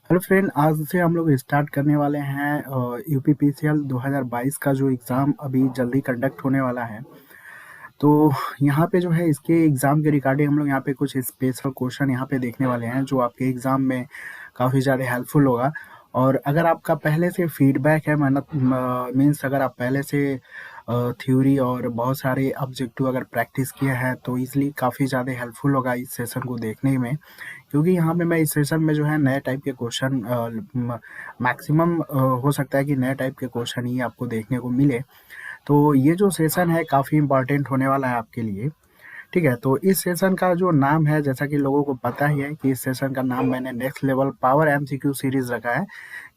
Hello friend, आज से हम लोग स्टार्ट करने वाले हैं यूपीपीसीएल 2022 का जो एग्ज़ाम अभी जल्दी कंडक्ट होने वाला है। तो यहाँ पे जो है इसके एग्ज़ाम के रिगार्डिंग हम लोग यहाँ पे कुछ स्पेशल क्वेश्चन यहाँ पे देखने वाले हैं जो आपके एग्ज़ाम में काफ़ी ज़्यादा हेल्पफुल होगा। और अगर आपका पहले से फीडबैक है मेहनत मीन्स अगर आप पहले से थ्योरी और बहुत सारे ऑब्जेक्टिव अगर प्रैक्टिस किए हैं तो ईज़िली काफ़ी ज़्यादा हेल्पफुल होगा इस सेशन को देखने में। क्योंकि यहाँ पे मैं इस सेशन में जो है नए टाइप के क्वेश्चन मैक्सिमम हो सकता है कि नए टाइप के क्वेश्चन ही आपको देखने को मिले। तो ये जो सेशन है काफ़ी इम्पोर्टेंट होने वाला है आपके लिए। ठीक है, तो इस सेशन का जो नाम है जैसा कि लोगों को पता ही है कि इस सेशन का नाम मैंने next level power MCQ series रखा है,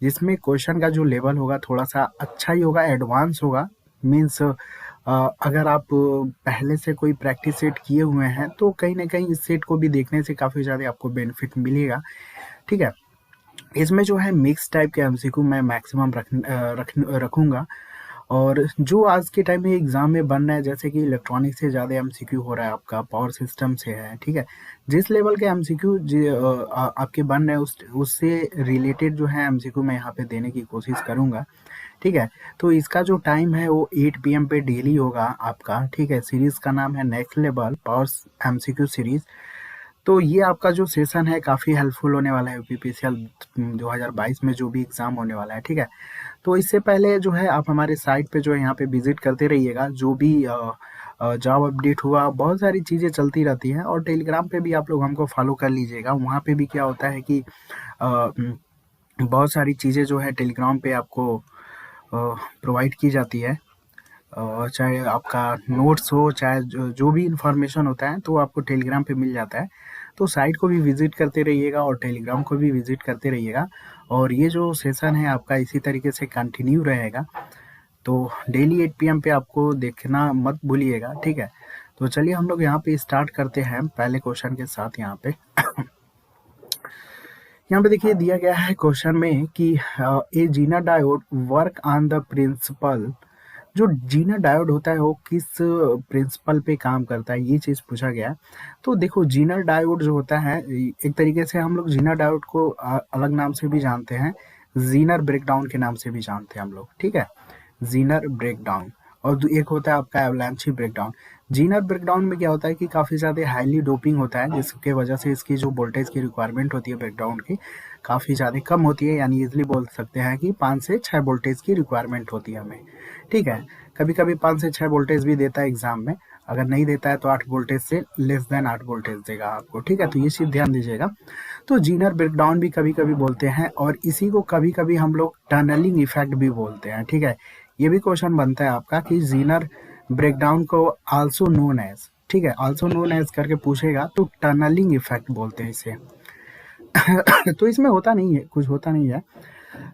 जिसमें क्वेश्चन का जो लेवल होगा थोड़ा सा अच्छा ही होगा, एडवांस होगा। मीन्स अगर आप पहले से कोई प्रैक्टिस सेट किए हुए हैं तो कहीं ना कहीं इस सेट को भी देखने से काफ़ी ज़्यादा आपको बेनिफिट मिलेगा। ठीक है, इसमें जो है मिक्स टाइप के एमसीक्यू मैं मैक्सिमम रखूँगा। और जो आज के टाइम में एग्ज़ाम में बन रहा है जैसे कि इलेक्ट्रॉनिक से ज़्यादा एमसीक्यू हो रहा है, आपका पावर सिस्टम से है। ठीक है, जिस लेवल के एमसीक्यू आपके बन रहे हैं उससे रिलेटेड जो है एमसीक्यू मैं यहाँ पे देने की कोशिश करूँगा। ठीक है, तो इसका जो टाइम है वो 8 पीएम पे डेली होगा आपका। ठीक है, सीरीज़ का नाम है next level power MCQ series. तो ये आपका जो सेशन है काफ़ी हेल्पफुल होने वाला है यूपीपीसीएल 2022 में जो भी एग्ज़ाम होने वाला है। ठीक है, तो इससे पहले जो है आप हमारे साइट पे जो है यहाँ पे विजिट करते रहिएगा। जो भी जॉब अपडेट हुआ, बहुत सारी चीज़ें चलती रहती हैं। और टेलीग्राम पे भी आप लोग हमको फॉलो कर लीजिएगा। वहाँ पे भी क्या होता है कि बहुत सारी चीज़ें जो है टेलीग्राम पे आपको प्रोवाइड की जाती है। चाहे आपका नोट्स हो, चाहे जो भी इन्फॉर्मेशन होता है तो आपको टेलीग्राम पे मिल जाता है। तो साइट को भी विज़िट करते रहिएगा और टेलीग्राम को भी विज़िट करते रहिएगा। और ये जो सेशन है आपका इसी तरीके से कंटिन्यू रहेगा। तो डेली 8 पीएम पे आपको देखना मत भूलिएगा। ठीक है, तो चलिए हम लोग यहाँ पे स्टार्ट करते हैं पहले क्वेश्चन के साथ। यहाँ पे यहाँ पे देखिए दिया गया है क्वेश्चन में कि a Zener diode work on the principle. जो जीना डायोड होता है वो किस प्रिंसिपल पे काम करता है, ये चीज़ पूछा गया है। तो देखो जीनर डायोड जो होता है एक तरीके से हम लोग जीनर डायोड को अलग नाम से भी जानते हैं, जीनर ब्रेकडाउन के नाम से भी जानते हैं हम लोग। ठीक है, जीनर ब्रेकडाउन। और एक होता है आपका एवलांची ब्रेकडाउन। जीनर ब्रेकडाउन में क्या होता है कि काफ़ी ज़्यादा हाईली डोपिंग होता है, जिसके वजह से इसकी जो वोल्टेज की रिक्वायरमेंट होती है ब्रेकडाउन की काफ़ी ज़्यादा कम होती है। यानी इजीली बोल सकते हैं कि 5 से 6 वोल्टेज की रिक्वायरमेंट होती है हमें। ठीक है, कभी कभी 5 से 6 वोल्टेज भी देता है एग्जाम में। अगर नहीं देता है तो 8 वोल्टेज से लेस देन 8 वोल्टेज देगा आपको। ठीक है, तो ये चीज़ ध्यान दीजिएगा। तो जीनर ब्रेकडाउन भी कभी कभी बोलते हैं और इसी को कभी कभी हम लोग टनलिंग इफेक्ट भी बोलते हैं। ठीक है, ये भी क्वेश्चन बनता है आपका कि जीनर ब्रेकडाउन को आल्सो नोन एज, ठीक है, आल्सो नोन एज करके पूछेगा तो टनलिंग इफेक्ट बोलते हैं इसे। तो इसमें होता नहीं है, कुछ होता नहीं है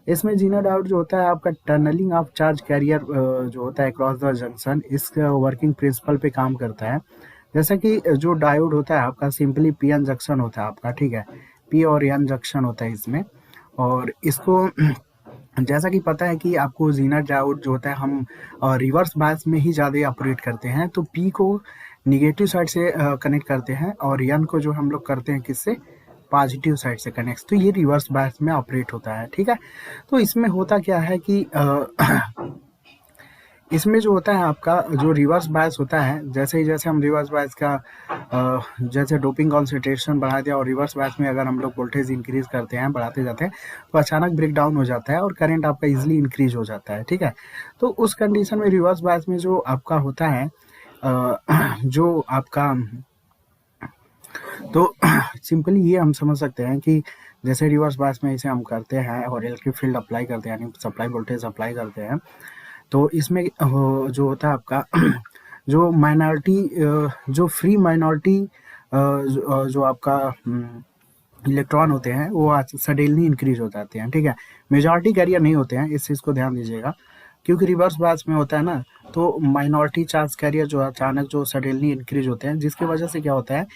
इसमें। जीना डायोड जो होता है आपका टनलिंग ऑफ चार्ज कैरियर जो होता है क्रॉस द जंक्शन, इस वर्किंग प्रिंसिपल पे काम करता है। जैसा कि जो डायोड होता है आपका सिंपली पी एन जंक्शन होता है आपका। ठीक है, पी और एन जंक्शन होता है इसमें। और इसको जैसा कि पता है कि आपको जीना डायोड जो होता है हम रिवर्स बायस में ही ज़्यादा ऑपरेट करते हैं। तो पी को निगेटिव साइड से कनेक्ट करते हैं और एन को जो हम लोग करते हैं किससे, पॉजिटिव साइड से कनेक्ट। तो ये रिवर्स बायस में ऑपरेट होता है। ठीक है, तो इसमें होता क्या है कि इसमें जो होता है आपका जो रिवर्स बायस होता है, जैसे ही जैसे हम रिवर्स बायस का जैसे डोपिंग कॉन्सेंट्रेशन बढ़ा दिया और रिवर्स बायस में अगर हम लोग वोल्टेज इंक्रीज करते हैं, बढ़ाते जाते हैं, तो अचानक ब्रेक डाउन हो जाता है और करंट आपका इजीली इंक्रीज हो जाता है। ठीक है, तो उस कंडीशन में रिवर्स बायस में जो आपका होता है जो आपका, तो सिंपली ये हम समझ सकते हैं कि जैसे रिवर्स बायस में इसे हम करते हैं और इलेक्ट्रिक फील्ड अप्लाई करते हैं, यानी सप्लाई वोल्टेज अप्लाई करते हैं, तो इसमें जो होता है आपका जो माइनॉरिटी, जो फ्री माइनॉरिटी जो आपका इलेक्ट्रॉन होते हैं वो सडनली इंक्रीज हो जाते हैं। ठीक है, मेजॉरिटी कैरियर नहीं होते हैं, इस चीज़ को ध्यान दीजिएगा। क्योंकि रिवर्स बायस में होता है ना, तो माइनॉरिटी चार्ज कैरियर जो अचानक जो सडनली इंक्रीज होते हैं, जिसकी वजह से क्या होता है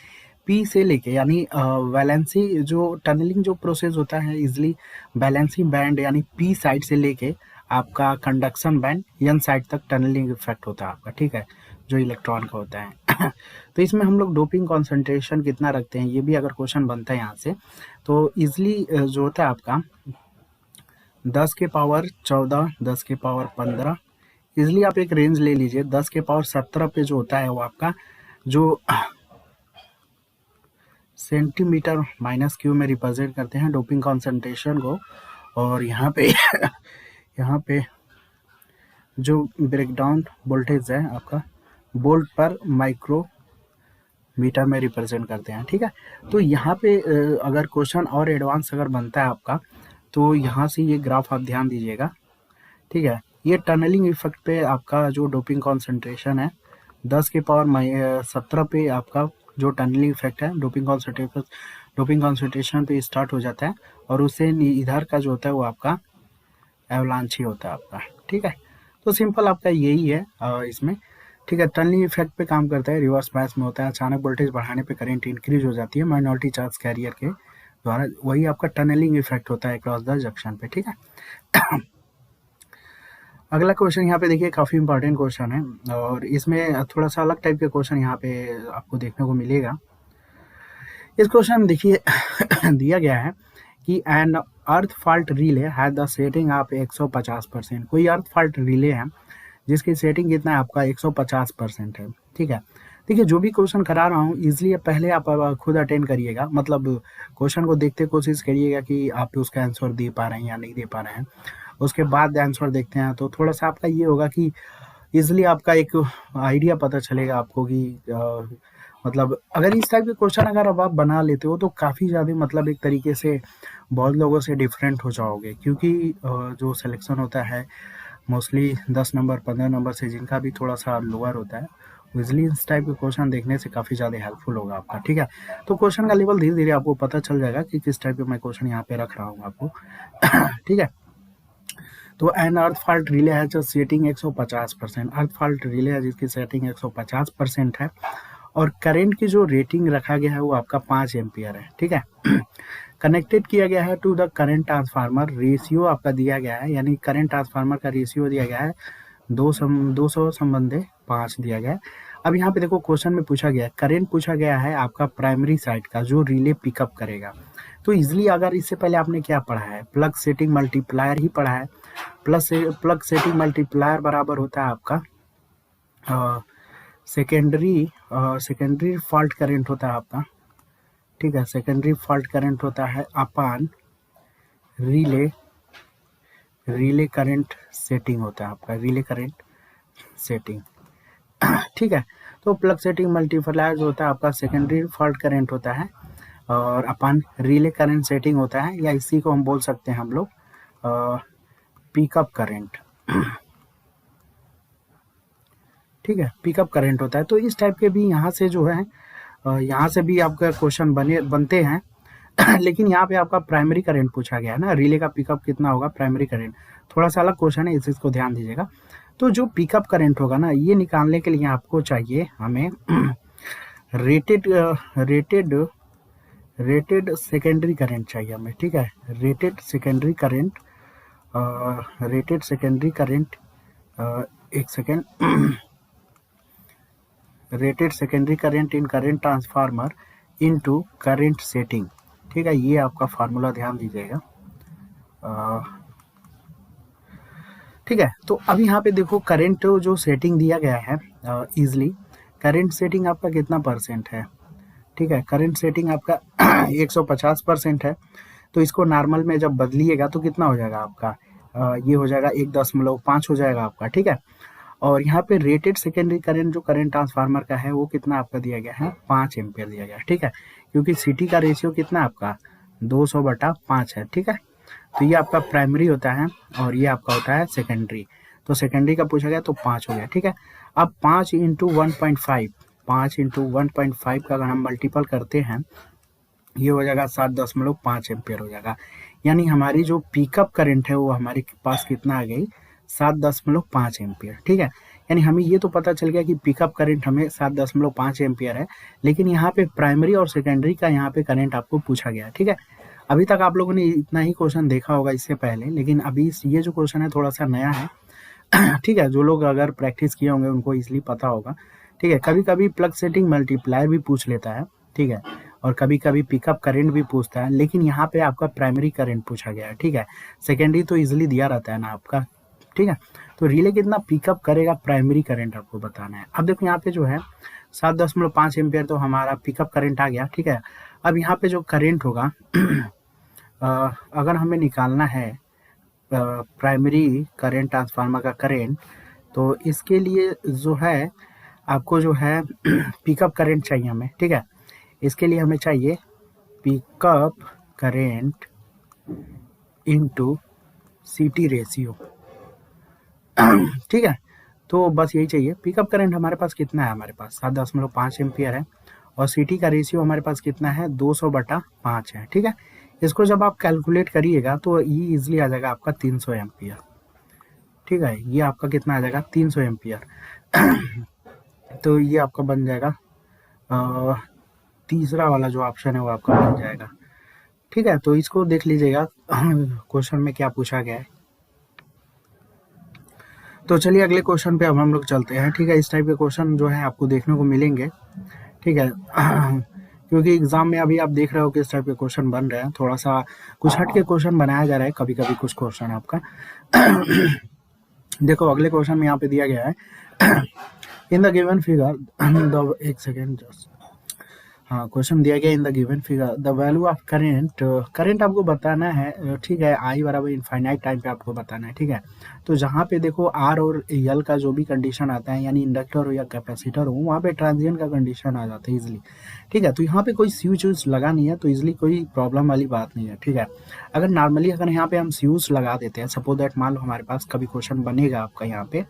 पी से लेके, यानी वैलेंसी जो टनलिंग जो प्रोसेस होता है इजली बैलेंसिंग बैंड यानी पी साइड से लेके आपका कंडक्शन बैंड एन साइड तक टनलिंग इफेक्ट होता है आपका। ठीक है, जो इलेक्ट्रॉन का होता है। तो इसमें हम लोग डोपिंग कॉन्सेंट्रेशन कितना रखते हैं, ये भी अगर क्वेश्चन बनता है यहाँ से, तो ईजिली जो होता है आपका 10 के पावर 14, 10 के पावर 15, ईजिली आप एक रेंज ले लीजिए। 10 के पावर 17 पे जो होता है वो आपका जो सेंटीमीटर माइनस क्यू में रिप्रेजेंट करते हैं डोपिंग कॉन्सेंट्रेशन को। और यहाँ पे यहाँ पे जो ब्रेकडाउन वोल्टेज है आपका वोल्ट पर माइक्रो मीटर में रिप्रेजेंट करते हैं, ठीक है। तो यहाँ पे अगर क्वेश्चन और एडवांस अगर बनता है आपका, तो यहाँ से ये ग्राफ आप ध्यान दीजिएगा, ठीक है। ये टनलिंग इफेक्ट पे आपका जो डोपिंग कॉन्सेंट्रेशन है 10 के पावर 17 पे आपका जो टनलिंग इफेक्ट है डोपिंग कॉन्सेंट्रेशन पे स्टार्ट हो जाता है, और उससे इधर का जो होता है वो आपका एवलांच ही होता है आपका, ठीक है। तो सिंपल आपका यही है इसमें, ठीक है। टनलिंग इफेक्ट पे काम करता है, रिवर्स बायस में होता है, अचानक वोल्टेज बढ़ाने पे करंट इंक्रीज हो जाती है माइनॉरिटी चार्ज कैरियर के द्वारा, वही आपका टनलिंग इफेक्ट होता है क्रॉस द जंक्शन पे, ठीक है। अगला क्वेश्चन यहाँ पे देखिए, काफ़ी इंपॉर्टेंट क्वेश्चन है, और इसमें थोड़ा सा अलग टाइप के क्वेश्चन यहाँ पे आपको देखने को मिलेगा। इस क्वेश्चन में देखिए दिया गया है कि an earth fault relay has the setting of 150%। कोई अर्थ फॉल्ट रिले है जिसकी सेटिंग कितना है आपका 150% है, ठीक है। देखिए जो भी क्वेश्चन करा रहा हूँ इसलिए पहले आप खुद अटेंड करिएगा, मतलब क्वेश्चन को देखते कोशिश करिएगा कि आप उसका आंसर दे पा रहे हैं या नहीं दे पा रहे हैं। उसके बाद आंसर देखते हैं तो थोड़ा सा आपका ये होगा कि इजिली आपका एक आइडिया पता चलेगा आपको कि मतलब अगर इस टाइप के क्वेश्चन अगर अब आप बना लेते हो तो काफ़ी ज़्यादा मतलब एक तरीके से बहुत लोगों से डिफरेंट हो जाओगे, क्योंकि जो सिलेक्शन होता है मोस्टली 10 नंबर 15 नंबर से जिनका भी थोड़ा सा लोअर होता है, इजिली इस टाइप के क्वेश्चन देखने से काफ़ी ज़्यादा हेल्पफुल होगा आपका, ठीक है। तो क्वेश्चन का लेवल धीरे धीरे आपको पता चल जाएगा कि किस टाइप के मैं क्वेश्चन यहाँ पे रख रहा हूँ आपको, ठीक है। तो एन अर्थ फॉल्ट रिले है जो सेटिंग 150%, अर्थ फॉल्ट रिले है जिसकी सेटिंग 150% है, और करंट की जो रेटिंग रखा गया है वो आपका 5 एम्पियर है, ठीक है। कनेक्टेड किया गया है to the current transformer, ratio आपका दिया गया है, यानी करंट ट्रांसफार्मर का रेशियो दिया गया है 200 संबंधे 5 दिया गया है। अब यहाँ पे देखो क्वेश्चन में पूछा गया है, करंट पूछा गया है आपका प्राइमरी साइड का जो रिले पिकअप करेगा। तो इजिली अगर इससे पहले आपने क्या पढ़ा है, प्लग सेटिंग मल्टीप्लायर ही पढ़ा है। प्लग सेटिंग मल्टीप्लायर बराबर होता है आपका सेकेंडरी फॉल्ट करंट होता है आपका, ठीक है। सेकेंडरी फॉल्ट करंट होता है अपान रिले करंट सेटिंग होता है आपका, रिले करंट सेटिंग, ठीक है। तो प्लग सेटिंग मल्टीप्लायर जो होता है आपका सेकेंडरी फॉल्ट करंट होता है, और अपान रिले करंट सेटिंग होता है, या इसी को हम बोल सकते हैं हम लोग पिकअप करंट, ठीक है, पिकअप करंट होता है। तो इस टाइप के भी यहाँ से जो है यहाँ से भी आपका क्वेश्चन बनते हैं लेकिन यहाँ पे आपका प्राइमरी करंट पूछा गया है ना, रिले का पिकअप कितना होगा प्राइमरी करंट, थोड़ा सा अलग क्वेश्चन है, इस चीज़ को ध्यान दीजिएगा। तो जो पिकअप करंट होगा ना, ये निकालने के लिए आपको चाहिए हमें रेटेड सेकेंडरी करंट चाहिए हमें, ठीक है। रेटेड सेकेंडरी करंट एक second rated secondary current in current transformer into current setting, ठीक है। ये आपका फार्मूला ध्यान दीजिएगा, ठीक है। तो अब यहाँ पे देखो करंट जो सेटिंग दिया गया है, इजली करंट सेटिंग आपका कितना परसेंट है, ठीक है। करंट सेटिंग आपका 150% है, तो इसको नॉर्मल में जब बदलिएगा तो कितना हो जाएगा आपका, ये हो जाएगा 1.5 हो जाएगा आपका, ठीक है। और यहाँ पे रेटेड सेकेंडरी करंट जो करंट ट्रांसफार्मर का है वो कितना आपका दिया गया है 5 एम्पियर दिया गया है, ठीक है। क्योंकि सिटी का रेशियो कितना आपका 200/5 है, ठीक है। तो ये आपका प्राइमरी होता है और ये आपका होता है सेकेंडरी, तो सेकेंडरी का पूछा गया तो 5 हो गया, ठीक है। अब 5 × 1.5 का अगर हम मल्टीपल करते हैं ये हो जाएगा 7.5 एम्पियर हो जाएगा, यानी हमारी जो पिकअप करंट है वो हमारे पास कितना आ गई 7.5 एम्पियर, ठीक है। यानी हमें ये तो पता चल गया कि पिकअप करंट हमें 7.5 एम्पियर है, लेकिन यहाँ पे प्राइमरी और सेकेंडरी का यहाँ पे करंट आपको पूछा गया, ठीक है। अभी तक आप लोगों ने इतना ही क्वेश्चन देखा होगा इससे पहले, लेकिन अभी ये जो क्वेश्चन है थोड़ा सा नया है ठीक है। जो लोग अगर प्रैक्टिस किए होंगे उनको इसलिए पता होगा, ठीक है। कभी कभी प्लग सेटिंग मल्टीप्लायर भी पूछ लेता है, ठीक है, और कभी कभी पिकअप करंट भी पूछता है, लेकिन यहाँ पे आपका प्राइमरी करंट पूछा गया है, ठीक है। सेकेंडरी तो इजिली दिया रहता है ना आपका, ठीक है। तो रिले कितना पिकअप करेगा, प्राइमरी करंट आपको बताना है। अब देखो यहाँ पे जो है 7.5 एम्पियर तो हमारा पिकअप करंट आ गया, ठीक है। अब यहाँ पे जो करंट होगा अगर हमें निकालना है प्राइमरी करंट, ट्रांसफार्मर का करंट, तो इसके लिए जो है आपको जो है पिकअप करंट चाहिए हमें, ठीक है। इसके लिए हमें चाहिए पिकअप करंट इनटू सीटी रेशियो, ठीक है। तो बस यही चाहिए। पिकअप करंट हमारे पास कितना है, हमारे पास 7.5 एम्पियर है, और सीटी का रेशियो हमारे पास कितना है, 200/5 है, ठीक है। इसको जब आप कैलकुलेट करिएगा तो ये इजिली आ जाएगा आपका 300 एम्पियर, ठीक है। ये आपका कितना आ जाएगा, 300 एम्पियर। तो ये आपका बन जाएगा तीसरा वाला जो ऑप्शन है वो आपका बन जाएगा, ठीक है। तो इसको देख लीजिएगा क्वेश्चन में क्या पूछा गया है। तो चलिए अगले क्वेश्चन पे अब हम लोग चलते हैं, ठीक है। इस टाइप के क्वेश्चन जो है आपको देखने को मिलेंगे, ठीक है। क्योंकि एग्जाम में अभी आप देख रहे हो कि इस टाइप के क्वेश्चन बन रहे हैं, थोड़ा सा कुछ हट के क्वेश्चन बनाया जा रहा है कभी कभी कुछ क्वेश्चन आपका। देखो अगले क्वेश्चन में यहाँ पे दिया गया है इन द गिवन फिगर एक सेकेंड जस्ट, हाँ, क्वेश्चन दिया गया in the given figure the value of current, current आपको बताना है, ठीक है। आई बराबर इनफाइनाइट टाइम पे आपको बताना है, ठीक है। तो जहाँ पे देखो आर और यल का जो भी कंडीशन आता है, यानी इंडक्टर हो या कैपेसिटर हो, वहाँ पे ट्रांजिएंट का कंडीशन आ जाता है इजिली, ठीक है। तो यहाँ पे कोई स्विच व्यूच लगा नहीं है, तो इजिली कोई प्रॉब्लम वाली बात नहीं है, ठीक है। अगर नॉर्मली अगर यहाँ पे हम स्विच लगा देते हैं, सपोज दैट मान लो हमारे पास कभी क्वेश्चन बनेगा आपका यहाँ पे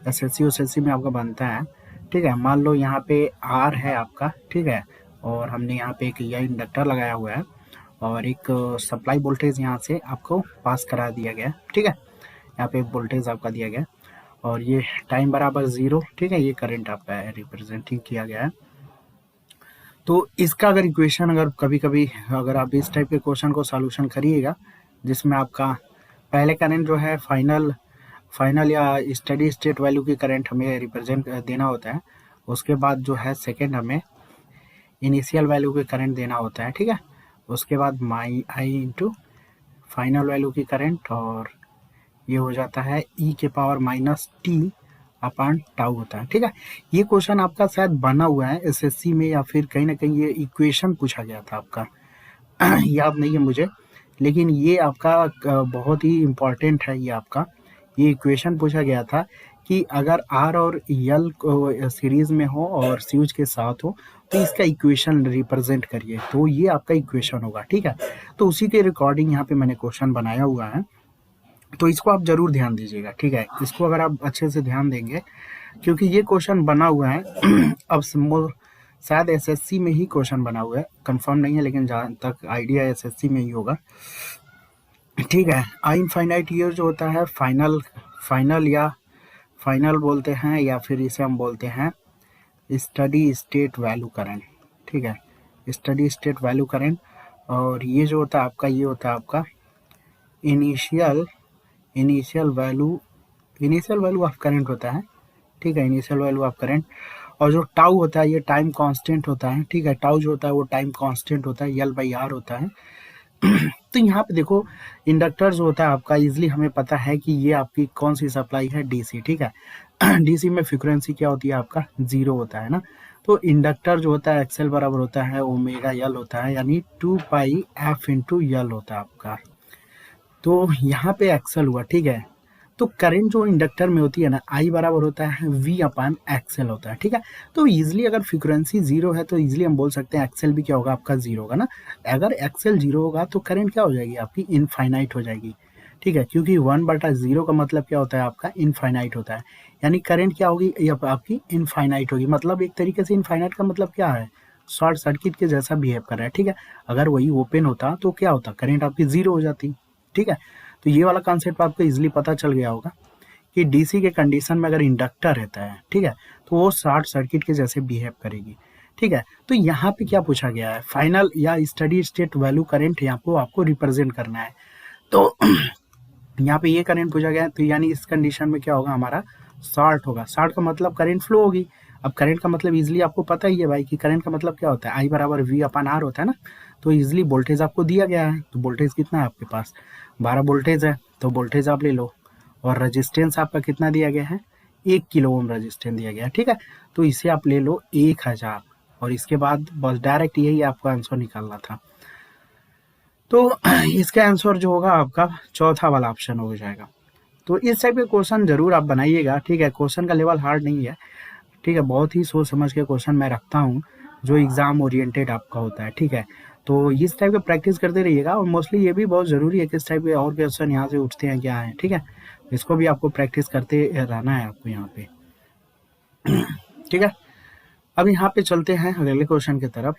SSC में आपका बनता है, ठीक है। मान लो यहाँ पे आर है आपका, ठीक है, और हमने यहाँ पे एक यह इंडक्टर लगाया हुआ है, और एक सप्लाई वोल्टेज यहाँ से आपको पास करा दिया गया, ठीक है। यहाँ पे एक वोल्टेज आपका दिया गया, और ये टाइम बराबर 0, ठीक है। ये करंट आपका है, रिप्रेजेंटिंग किया गया है। तो इसका अगर इक्वेशन अगर कभी कभी अगर आप इस टाइप के क्वेश्चन को सॉल्यूशन करिएगा, जिसमें आपका पहले करंट जो है फाइनल या स्टडी स्टेट वैल्यू की करंट हमें रिप्रेजेंट देना होता है, उसके बाद जो है सेकेंड हमें इनिशियल वैल्यू के करंट देना होता है, ठीक है। उसके बाद माई आई इंटू फाइनल वैल्यू की करंट, और ये हो जाता है e⁻t अपॉन टाउ होता है, ठीक है। ये क्वेश्चन आपका शायद बना हुआ है SSC में, या फिर कहीं ना कहीं ये इक्वेशन पूछा गया था आपका याद नहीं है मुझे, लेकिन ये आपका बहुत ही इम्पोर्टेंट है। ये इक्वेशन पूछा गया था कि अगर आर और यल सीरीज में हो और स्विच के साथ हो, तो इसका इक्वेशन रिप्रेजेंट करिए, तो ये आपका इक्वेशन होगा, ठीक है। तो उसी के रिकॉर्डिंग यहाँ पे मैंने क्वेश्चन बनाया हुआ है, तो इसको आप जरूर ध्यान दीजिएगा, ठीक है। इसको अगर आप अच्छे से ध्यान देंगे, क्योंकि ये क्वेश्चन बना हुआ है अब शायद SSC में ही क्वेश्चन बना हुआ है, कंफर्म नहीं है, लेकिन जहाँ तक आइडिया SSC में ही होगा, ठीक है। आई इनफाइनाइट ये जो होता है फाइनल बोलते हैं, या फिर इसे हम बोलते हैं स्टडी स्टेट वैल्यू करंट, ठीक है, स्टडी स्टेट वैल्यू करंट। और ये जो होता है आपका, ये होता है आपका इनिशियल वैल्यू ऑफ करंट होता है, ठीक है, इनिशियल वैल्यू ऑफ करंट। और जो टाउ होता है ये टाइम कांस्टेंट होता है, ठीक है। टाउ जो होता है वो टाइम कांस्टेंट होता है, L/R होता है। तो यहाँ पे देखो इंडक्टर जो होता है आपका, इजिली हमें पता है कि ये आपकी कौन सी सप्लाई है, DC, ठीक है। DC में फ्रीक्वेंसी क्या होती है आपका, 0 होता है ना। तो इंडक्टर जो होता है XL बराबर होता है ω/L होता है, यानी 2πf/L होता है आपका। तो यहाँ पे XL हुआ, ठीक है। तो करंट जो इंडक्टर में होती है ना, I बराबर होता है V/XL होता है, ठीक है। तो इजिली अगर फ्रीक्वेंसी 0 है तो इजिली हम बोल सकते हैं XL भी क्या होगा आपका, 0 होगा ना। अगर XL 0 होगा तो करंट क्या हो जाएगी आपकी, इनफाइनाइट हो जाएगी, ठीक है। क्योंकि 1/0 का मतलब क्या होता है आपका, इनफाइनाइट होता है, यानी करंट क्या होगी, ये आपकी इनफाइनाइट होगी। मतलब एक तरीके से इनफाइनाइट का मतलब क्या है, शॉर्ट सर्किट के जैसा बिहेव कर रहा है, ठीक है। अगर वही ओपन होता तो क्या होता, करंट आपकी 0 हो जाती, ठीक है। तो ये वाला कॉन्सेप्ट आपको इजिली पता चल गया होगा कि DC के कंडीशन में अगर इंडक्टर रहता है, ठीक है, तो वो शॉर्ट सर्किट के जैसे बिहेव करेगी, ठीक है। तो यहाँ पे क्या पूछा गया है, फाइनल या स्टडी स्टेट वैल्यू करंट यहाँ पे आपको रिप्रेजेंट करना है। तो यहाँ पे ये करंट पूछा गया है, तो यानी इस कंडीशन में क्या होगा, हमारा शॉर्ट होगा। शॉर्ट का मतलब करंट फ्लो होगी, अब करंट का मतलब इजीली आपको पता ही है भाई कि करंट का मतलब क्या होता है, आई बराबर वी अपन आर होता है ना। तो इजीली वोल्टेज आपको दिया गया है, तो वोल्टेज कितना है आपके पास, 12 वोल्टेज है, तो वोल्टेज आप ले लो। और रेजिस्टेंस आपका कितना दिया गया है, 1 किलो ओम रेजिस्टेंस दिया गया है, ठीक है। तो इसे आप ले लो 1000, और इसके बाद बस डायरेक्ट यही आपका आंसर निकालना था। तो इसका आंसर जो होगा आपका चौथा वाला ऑप्शन हो जाएगा। तो इस टाइप के क्वेश्चन जरूर आप बनाइएगा, ठीक है। क्वेश्चन का लेवल हार्ड नहीं है, ठीक है। बहुत ही सोच समझ के क्वेश्चन मैं रखता हूँ जो एग्जाम ओरिएंटेड आपका होता है, ठीक है। तो इस टाइप का प्रैक्टिस करते रहिएगा, और मोस्टली ये भी बहुत ज़रूरी है कि इस टाइप के और क्वेश्चन यहाँ से उठते हैं क्या है, ठीक है। इसको भी आपको प्रैक्टिस करते रहना है आपको यहाँ पे, ठीक है। अब यहाँ पे चलते हैं अगले क्वेश्चन की तरफ।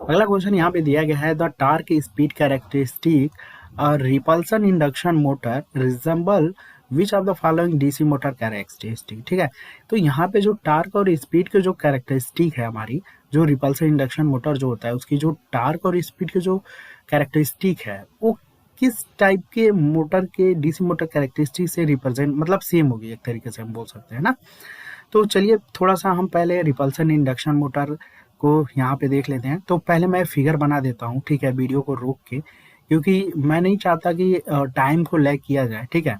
अगला क्वेश्चन यहाँ पे दिया गया है, the torque speed characteristic repulsion induction motor resemble which of the following DC motor characteristic, ठीक है। तो यहाँ पे जो टार्क और स्पीड के जो कैरेक्टरिस्टिक है हमारी, जो रिपल्सन इंडक्शन मोटर जो होता है उसकी जो टार्क और स्पीड के जो कैरेक्टरिस्टिक है वो किस टाइप के मोटर के डीसी मोटर कैरेक्टरिस्टिक से रिप्रेजेंट, मतलब सेम होगी एक तरीके से हम बोल सकते हैं ना। तो चलिए थोड़ा सा हम पहले रिपल्सन इंडक्शन मोटर को यहाँ पे देख लेते हैं। तो पहले मैं फिगर बना देता हूँ, ठीक है, वीडियो को रोक के, क्योंकि मैं नहीं चाहता कि टाइम को लैग किया जाए, ठीक है,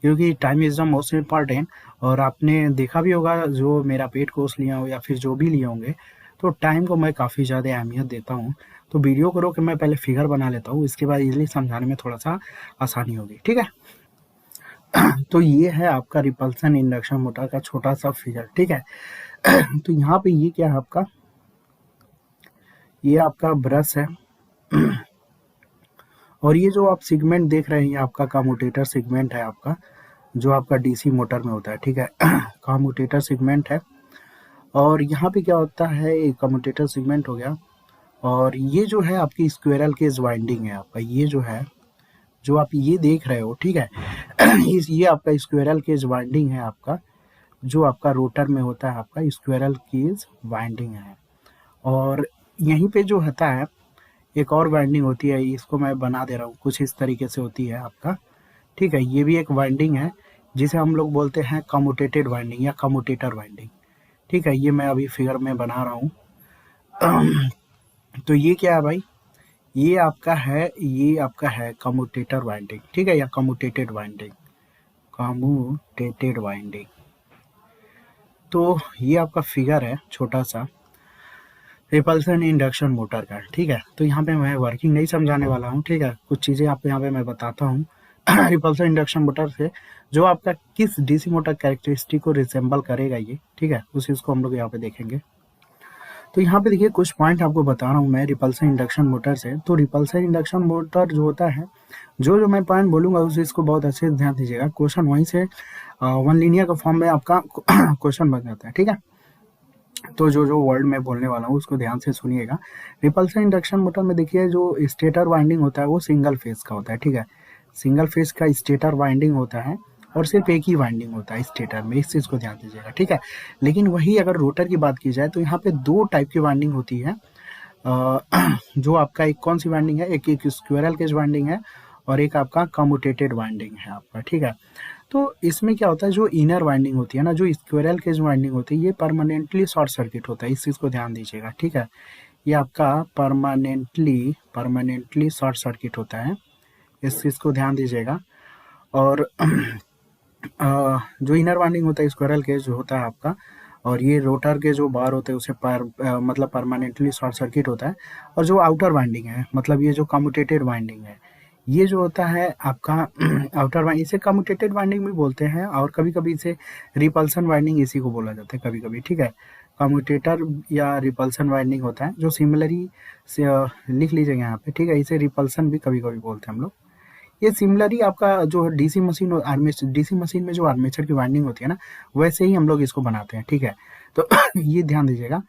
क्योंकि time is the most important. और आपने देखा भी होगा जो मेरा पेड कोर्स लिया हो या फिर जो भी लिए होंगे, तो टाइम को मैं काफ़ी ज़्यादा अहमियत देता हूँ। तो वीडियो को रोक के मैं पहले फिगर बना लेता हूँ, इसके बाद इजीली समझाने में थोड़ा सा आसानी होगी, ठीक है। तो ये है आपका रिपल्सन इंडक्शन मोटर का छोटा सा फिगर, ठीक है। तो यहाँ पे ये क्या है आपका, ये आपका ब्रश है, और ये जो आप सेगमेंट देख रहे हैं ये आपका कम्यूटेटर सेगमेंट है आपका, जो आपका डीसी मोटर में होता है, ठीक है। कम्यूटेटर सेगमेंट है, और यहाँ पे क्या होता है, एक कम्यूटेटर सेगमेंट हो गया, और ये जो है आपकी स्क्विरल केज वाइंडिंग है आपका, ये जो है जो आप ये देख रहे हो, ठीक है। ये आपका स्क्विरल केज वाइंडिंग है आपका, जो आपका रोटर में होता है आपका स्क्विरल केज वाइंडिंग है। और यहीं पे जो होता है एक और वाइंडिंग होती है, इसको मैं बना दे रहा हूँ, कुछ इस तरीके से होती है आपका, ठीक है। ये भी एक वाइंडिंग है जिसे हम लोग बोलते हैं कम्यूटेटेड वाइंडिंग या कम्यूटेटर वाइंडिंग, ठीक है। ये मैं अभी फिगर में बना रहा हूँ। तो ये क्या है भाई, ये आपका है कम्यूटेटर वाइंडिंग, ठीक है, या कम्यूटेटेड वाइंडिंग, कम्यूटेटेड वाइंडिंग। तो ये आपका फिगर है छोटा सा रिपल्सन इंडक्शन मोटर का, ठीक है। तो यहाँ पे मैं वर्किंग नहीं समझाने वाला हूँ, ठीक है, कुछ चीज़ें आपको यहाँ पे मैं बताता हूँ। रिपल्सन इंडक्शन मोटर से जो आपका किस डीसी मोटर कैरेक्टरिस्टिक को रिसेंबल करेगा ये, ठीक है, उस चीज़ को हम लोग यहाँ पे देखेंगे। तो यहाँ पे देखिए कुछ पॉइंट आपको बता रहा हूँ मैं रिपल्सन इंडक्शन मोटर से। तो रिपल्सन इंडक्शन मोटर जो होता है, जो मैं पॉइंट बोलूँगा उस चीज़ को बहुत अच्छे से ध्यान दीजिएगा, क्वेश्चन वहीं से वन लीनियर का फॉर्म में आपका क्वेश्चन बन जाता है, ठीक है। तो जो वर्ड मैं बोलने वाला हूँ उसको ध्यान से सुनिएगा। रिपल्सन इंडक्शन मोटर में देखिए जो स्टेटर वाइंडिंग होता है वो सिंगल फेज का होता है, ठीक है, सिंगल फेज का स्टेटर वाइंडिंग होता है, और सिर्फ एक ही वाइंडिंग होता है स्टेटर में, इस चीज़ को ध्यान दीजिएगा, ठीक है। लेकिन वही अगर रोटर की बात की जाए तो यहाँ पे दो टाइप की वाइंडिंग होती है। जो आपका एक कौन सी वाइंडिंग है, एक स्क्विरल केज वाइंडिंग है, और एक आपका कम्यूटेटेड वाइंडिंग है आपका, ठीक है। तो इसमें क्या होता है, जो इनर वाइंडिंग होती है ना, जो स्क्विरल केज वाइंडिंग होती है, ये परमानेंटली शॉर्ट सर्किट होता है, इस चीज़ को ध्यान दीजिएगा, ठीक है। ये आपका परमानेंटली शॉर्ट सर्किट होता है, इस चीज़ को ध्यान दीजिएगा। और जो इनर वाइंडिंग होता है स्क्विरल केज जो होता है आपका, और ये रोटर के जो बार होते हैं उसे मतलब परमानेंटली शॉर्ट सर्किट होता है। और जो आउटर वाइंडिंग है, मतलब ये जो कम्यूटेटेड वाइंडिंग है, ये जो होता है आपका आउटर वाइंडिंग, इसे कम्यूटेटेड वाइंडिंग भी बोलते हैं, और कभी कभी इसे रिपल्सन वाइंडिंग इसी को बोला जाता है कभी कभी, ठीक है। कम्यूटेटर या रिपल्सन वाइंडिंग होता है, जो सिमिलरी से लिख लीजिएगा यहाँ पे, ठीक है। इसे रिपल्सन भी कभी कभी बोलते हैं हम लोग। ये सिमिलरली आपका जो डीसी मशीन और आर्मेचर, डीसी मशीन में जो आर्मेचर की वाइंडिंग होती है ना, वैसे ही हम लोग इसको बनाते हैं, ठीक है। तो ये ध्यान दीजिएगा,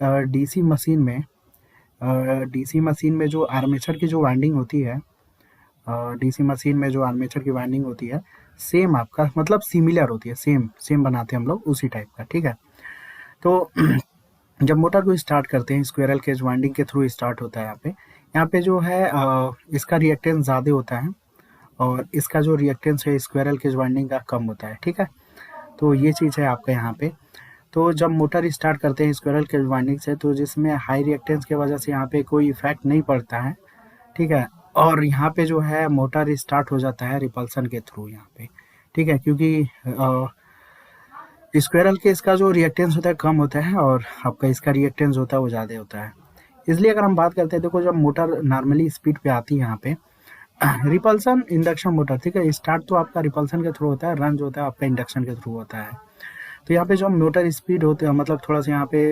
डीसी मशीन में जो आर्मेचर की जो वाइंडिंग होती है, डीसी मशीन में जो आर्मेचर की वाइंडिंग होती है, सेम आपका मतलब सिमिलर होती है, सेम बनाते हैं हम लोग उसी टाइप का, ठीक है। तो जब मोटर को स्टार्ट करते हैं स्क्विरल केज वाइंडिंग के थ्रू स्टार्ट होता है यहाँ पे जो है इसका रिएक्टेंस ज़्यादा होता है, और इसका जो रिएक्टेंस है स्क्विरल केज वाइंडिंग का कम होता है, ठीक है। तो ये चीज़ है आपका यहाँ पे। तो जब मोटर स्टार्ट करते हैं स्क्विरल केज वाइंडिंग से, तो जिसमें हाई रिएक्टेंस की वजह से यहाँ पे कोई इफेक्ट नहीं पड़ता है, ठीक है। और यहाँ पे जो है मोटर स्टार्ट हो जाता है रिपल्सन के थ्रू यहाँ पे, ठीक है, क्योंकि स्क्विरल केज का जो रिएक्टेंस होता है कम होता है और आपका इसका रिएक्टेंस होता है वो ज़्यादा होता है। इसलिए अगर हम बात करते हैं, देखो जब मोटर नॉर्मली स्पीड पे आती है यहाँ पे, रिपल्सन इंडक्शन मोटर, ठीक है, स्टार्ट तो आपका रिपल्सन के थ्रू होता है, रन जो होता है आपका इंडक्शन के थ्रू होता है। तो यहाँ पे जो मोटर स्पीड होते हैं, मतलब थोड़ा सा यहाँ पे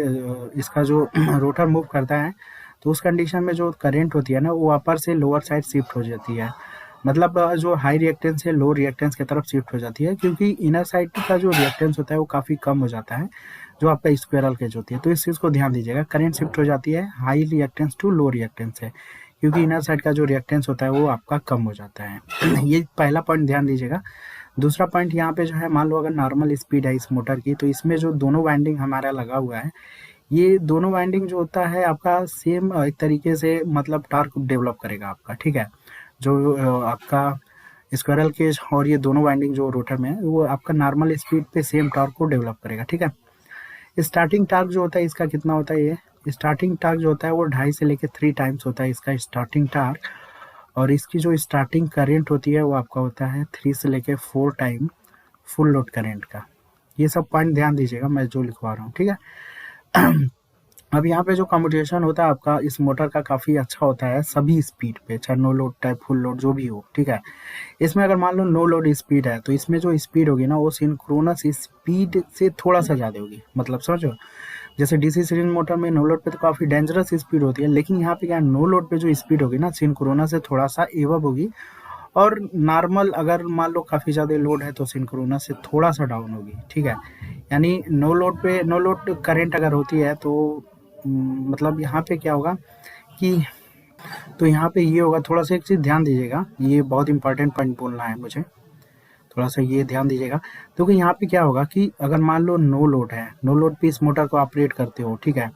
इसका जो रोटर मूव करता है, तो उस कंडीशन में जो करंट होती है ना, वो अपर से लोअर साइड शिफ्ट हो जाती है, मतलब जो हाई रिएक्टेंस से लो रिएक्टेंस की तरफ शिफ्ट हो जाती है, क्योंकि इनर साइड का जो रिएक्टेंस होता है वो काफ़ी कम हो जाता है जो आपका स्क्विरल केज होती है। तो इस चीज़ को ध्यान दीजिएगा, करंट शिफ्ट हो जाती है high reactance to low reactance है, क्योंकि इनर साइड का जो रिएक्टेंस होता है वो आपका कम हो जाता है। ये पहला पॉइंट ध्यान दीजिएगा। दूसरा पॉइंट यहाँ पे जो है, मान लो अगर नॉर्मल स्पीड है इस मोटर की, तो इसमें जो दोनों वाइंडिंग हमारा लगा हुआ है, ये दोनों वाइंडिंग जो होता है आपका सेम एक तरीके से मतलब टॉर्क डेवलप करेगा आपका, ठीक है। जो आपका स्क्विरल केज और ये दोनों वाइंडिंग जो रोटर में है, वो आपका नॉर्मल स्पीड पे सेम टॉर्क को डेवलप करेगा, ठीक है। स्टार्टिंग टॉर्क जो होता है इसका कितना होता है, ये स्टार्टिंग टॉर्क जो होता है वो 2.5 से लेके 3 टाइम्स होता है इसका स्टार्टिंग टॉर्क, और इसकी जो स्टार्टिंग करंट होती है वो आपका होता है 3 से लेके 4 टाइम फुल लोड करंट का। ये सब पॉइंट ध्यान दीजिएगा मैं जो लिखवा रहा हूँ, ठीक है। अब यहाँ पे जो कम्यूटेशन होता है आपका इस मोटर का काफ़ी अच्छा होता है सभी स्पीड पे, चाहे no load type full load जो भी हो, ठीक है। इसमें अगर मान लो नो लोड स्पीड है, तो इसमें जो स्पीड होगी ना वो सिंक्रोनस स्पीड से थोड़ा सा ज़्यादा होगी, मतलब समझो, जैसे डीसी सीरीज मोटर में नो लोड पे तो काफ़ी डेंजरस स्पीड होती है, लेकिन यहाँ पे क्या नो लोड पे जो स्पीड होगी ना सिंक्रोनस से थोड़ा सा एवब होगी, और नॉर्मल अगर मान लो काफ़ी ज़्यादा लोड है तो सिंक्रोनस से थोड़ा सा डाउन होगी, ठीक है। यानी नो लोड पे नो लोड करंट अगर होती है तो मतलब यहाँ पे क्या होगा कि, तो यहाँ पे ये होगा, थोड़ा सा एक चीज़ ध्यान दीजिएगा, ये बहुत इंपॉर्टेंट पॉइंट बोलना है मुझे, थोड़ा सा ये ध्यान दीजिएगा। क्योंकि यहाँ पे क्या होगा कि अगर मान लो नो लोड है, नो लोड पे इस मोटर को ऑपरेट करते हो, ठीक है,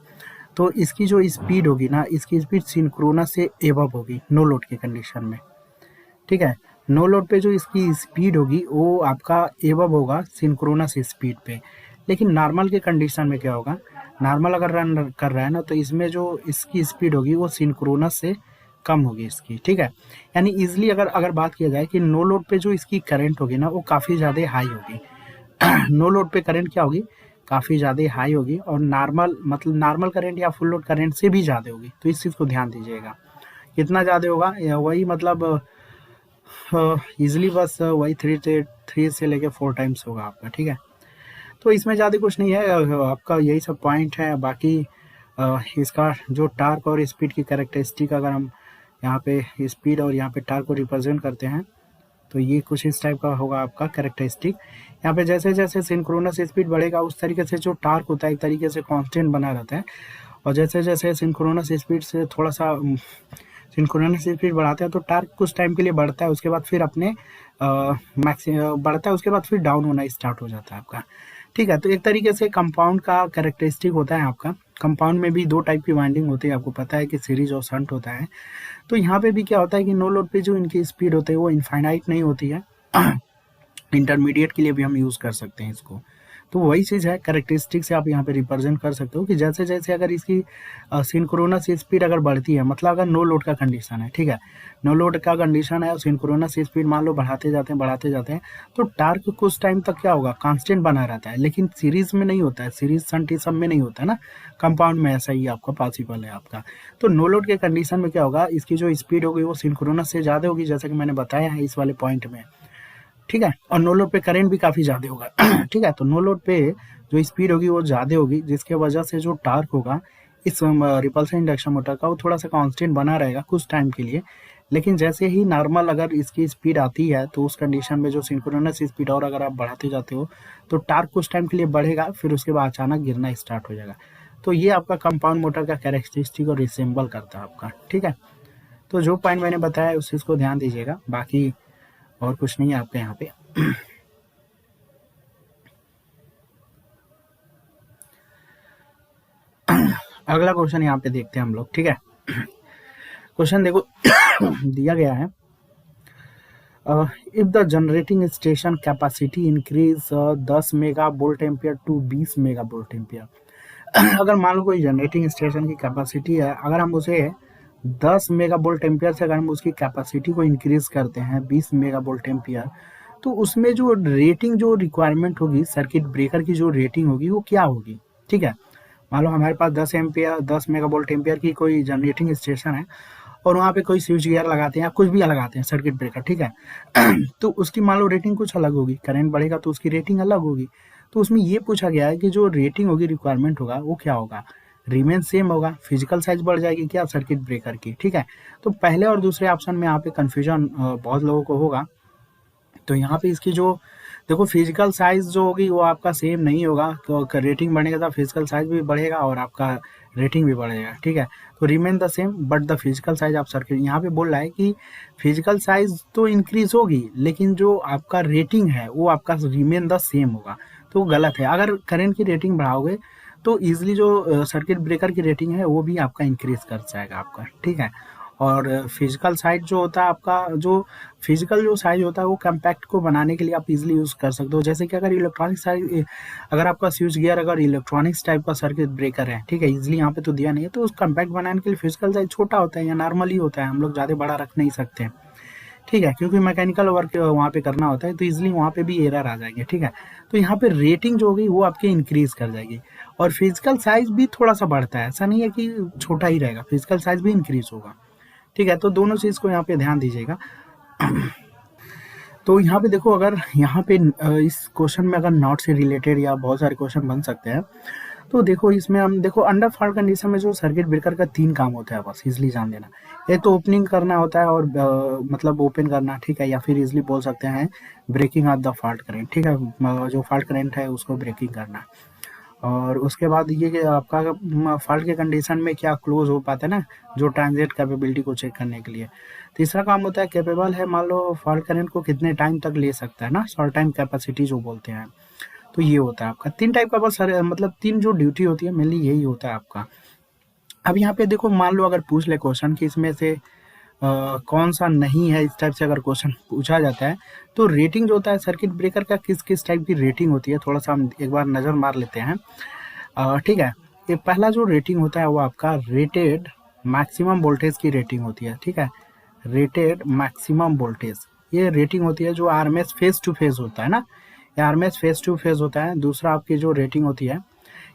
तो इसकी जो स्पीड होगी ना, इसकी स्पीड सिंक्रोनस से एबव होगी नो लोड की कंडीशन में, ठीक है। नो लोड पे जो इसकी स्पीड होगी वो आपका एबव होगा सिंक्रोनस स्पीड पे, लेकिन नॉर्मल के कंडीशन में क्या होगा, नॉर्मल अगर रन कर रहा है ना, तो इसमें जो इसकी स्पीड होगी वो सिंक्रोनस से कम होगी इसकी, ठीक है। यानी इजिली अगर अगर बात किया जाए कि नो लोड पे जो इसकी करंट होगी ना वो काफ़ी ज़्यादा हाई होगी। नो लोड पे करंट क्या होगी, काफ़ी ज़्यादा हाई होगी, और नॉर्मल मतलब नॉर्मल करंट या फुल लोड करंट से भी ज़्यादा होगी। तो इस चीज़ को ध्यान दीजिएगा, कितना ज़्यादा होगा, वही मतलब इजिली बस वही 3 से लेके 4 टाइम्स होगा आपका, ठीक है। तो इसमें ज़्यादा कुछ नहीं है, आपका यही सब पॉइंट है। बाकी इसका जो टार्क और स्पीड की कैरेक्टरिस्टिक, अगर हम यहाँ पे स्पीड और यहाँ पे टार्क को रिप्रेजेंट करते हैं, तो ये कुछ इस टाइप का होगा आपका कैरेक्टरिस्टिक। यहाँ पे जैसे जैसे सिंक्रोनस स्पीड बढ़ेगा उस तरीके से जो टार्क होता है एक तरीके से कांस्टेंट बना रहता है, और जैसे जैसे सिंक्रोनस स्पीड से थोड़ा सा सिंक्रोनस स्पीड बढ़ाते हैं तो टार्क कुछ टाइम के लिए बढ़ता है, उसके बाद फिर अपने मैक्सिमम बढ़ता है, उसके बाद फिर डाउन होना स्टार्ट हो जाता है आपका, ठीक है। तो एक तरीके से कंपाउंड का कैरेक्टरिस्टिक होता है आपका। कंपाउंड में भी 2 टाइप की वाइंडिंग होती है, आपको पता है कि सीरीज और शंट होता है। तो यहाँ पे भी क्या होता है कि नो लोड पे जो इनकी स्पीड होती है वो इनफाइनाइट नहीं होती है, इंटरमीडिएट के लिए भी हम यूज़ कर सकते हैं इसको। तो वही चीज़ है, कैरेक्टरिस्टिक से आप यहाँ पे रिप्रेजेंट कर सकते हो कि जैसे जैसे अगर इसकी सिंक्रोनस स्पीड अगर बढ़ती है, मतलब अगर नो लोड का कंडीशन है, ठीक है, नो लोड का कंडीशन है और सिंक्रोनस स्पीड मान लो बढ़ाते जाते हैं, तो टार्क कुछ टाइम तक क्या होगा, कांस्टेंट बना रहता है, लेकिन सीरीज में नहीं होता है, सीरीज शंट सब में नहीं होता है ना, कंपाउंड में ऐसा ही आपका पॉसिबल है आपका। तो नो लोड के कंडीशन में क्या होगा, इसकी जो स्पीड होगी वो सिंक्रोनस से ज़्यादा होगी, जैसा कि मैंने बताया है इस वाले पॉइंट में, ठीक है, और नो लोड पे करंट भी काफ़ी ज़्यादा होगा। ठीक है, तो नो लोड पे जो स्पीड होगी वो ज़्यादा होगी, जिसके वजह से जो टार्क होगा इस रिपल्सन इंडक्शन मोटर का वो थोड़ा सा कांस्टेंट बना रहेगा कुछ टाइम के लिए, लेकिन जैसे ही नॉर्मल अगर इसकी स्पीड आती है तो उस कंडीशन में जो सिंक्रोनस स्पीड और अगर आप बढ़ाते जाते हो तो टार्क कुछ टाइम के लिए बढ़ेगा, फिर उसके बाद अचानक गिरना स्टार्ट हो जाएगा। तो ये आपका कंपाउंड मोटर का कैरेक्टरिस्टिक और रिसेंबल करता है आपका, ठीक है। तो जो पॉइंट मैंने बताया उस चीज़ को ध्यान दीजिएगा, बाकी और कुछ नहीं है आपके यहाँ पे। अगला क्वेश्चन यहाँ पे देखते हैं हम लोग, ठीक है। क्वेश्चन देखो दिया गया है, if the generating station capacity increase 10 mega volt ampere to 20 mega volt ampere. अगर मान लो कोई जनरेटिंग स्टेशन की कैपेसिटी है, अगर हम उसे 10 मेगा वोल्ट एम्पियर से अगर हम उसकी कैपेसिटी को इंक्रीज करते हैं 20 मेगा वोल्ट एम्पियर, तो उसमें जो रेटिंग जो रिक्वायरमेंट होगी सर्किट ब्रेकर की जो रेटिंग होगी वो क्या होगी, ठीक है। मान लो हमारे पास 10 मेगा वोल्ट एम्पियर की कोई जनरेटिंग स्टेशन है और वहाँ पे कोई स्विच गियर लगाते हैं या कुछ भी लगाते हैं सर्किट ब्रेकर, ठीक है। तो उसकी मान लो रेटिंग कुछ अलग होगी, करंट बढ़ेगा तो उसकी रेटिंग अलग होगी। तो उसमें ये पूछा गया है कि जो रेटिंग होगी रिक्वायरमेंट होगा वो क्या होगा, रिमेन सेम होगा, फिजिकल साइज बढ़ जाएगी क्या सर्किट ब्रेकर की, ठीक है। तो पहले और दूसरे ऑप्शन में यहाँ पे कन्फ्यूजन बहुत लोगों को होगा। तो यहाँ पे इसकी जो देखो फिजिकल साइज जो होगी वो आपका सेम नहीं होगा, तो रेटिंग बढ़ने के साथ फिजिकल साइज भी बढ़ेगा और आपका रेटिंग भी बढ़ेगा, ठीक है। तो remain the same but the physical size of circuit, यहाँ पे बोल रहा है कि फिजिकल साइज तो इंक्रीज होगी लेकिन जो आपका रेटिंग है वो आपका रिमेन द सेम होगा। तो वो गलत है, अगर करंट की रेटिंग बढ़ाओगे तो ईजिली जो सर्किट ब्रेकर की रेटिंग है वो भी आपका इंक्रीज कर जाएगा आपका, ठीक है। और फिजिकल साइज जो होता है आपका, जो फिजिकल जो साइज होता है वो कम्पैक्ट को बनाने के लिए आप इजीली यूज़ कर सकते हो। जैसे कि अगर इलेक्ट्रॉनिक साइज, अगर आपका स्विच गियर अगर इलेक्ट्रॉनिक्स टाइप का सर्किट ब्रेकर है, ठीक है, इजीली यहाँ पे तो दिया नहीं है, तो उस कम्पैक्ट बनाने के लिए फिजिकल साइज छोटा होता है या नॉर्मल ही होता है, हम लोग ज़्यादा बड़ा रख नहीं सकते हैं, ठीक है, क्योंकि मैकेनिकल वर्क वहाँ पे करना होता है तो इजीली वहाँ पे भी एरर आ जाएंगे, ठीक है। तो यहाँ पे रेटिंग जो होगी वो आपकी इंक्रीज कर जाएगी और फिजिकल साइज भी थोड़ा सा बढ़ता है, ऐसा नहीं है कि छोटा ही रहेगा, फिजिकल साइज भी इंक्रीज होगा, ठीक है। तो दोनों चीज़ को यहाँ पे ध्यान दीजिएगा। तो यहाँ पे देखो, अगर यहाँ पे इस क्वेश्चन में अगर नॉट से रिलेटेड या बहुत सारे क्वेश्चन बन सकते हैं, तो देखो इसमें हम देखो अंडर फॉल्ट कंडीशन में जो सर्किट ब्रेकर का 3 काम होता है, बस इसलिए जान देना। एक तो ओपनिंग करना होता है और मतलब ओपन करना, ठीक है, या फिर इजीली बोल सकते हैं breaking of the fault current, ठीक है, जो फॉल्ट करंट है उसको ब्रेकिंग करना। और उसके बाद ये कि आपका फॉल्ट के कंडीशन में क्या क्लोज हो पाता है ना, जो ट्रांजिट कैपेबिलिटी को चेक करने के लिए। तीसरा काम होता है कैपेबल है, मान लो फॉल्ट करंट को कितने टाइम तक ले सकता है ना, शॉर्ट टाइम कैपेसिटी जो बोलते हैं। तो ये होता है आपका 3 टाइप का, बस मतलब 3 जो ड्यूटी होती है मेनली यही होता है आपका। अब यहाँ पे देखो मान लो अगर पूछ ले क्वेश्चन कि इसमें से कौन सा नहीं है, इस टाइप से अगर क्वेश्चन पूछा जाता है तो रेटिंग जो होता है सर्किट ब्रेकर का किस किस टाइप की रेटिंग होती है, थोड़ा सा हम एक बार नज़र मार लेते हैं, ठीक है। ये पहला जो रेटिंग होता है वो आपका रेटेड मैक्सिमम वोल्टेज की रेटिंग होती है, ठीक है, रेटेड मैक्सिमम वोल्टेज, ये रेटिंग होती है जो आरएमएस फेज टू फेज होता है ना, ये आरएमएस फेज टू फेज होता है। दूसरा आपकी जो रेटिंग होती है,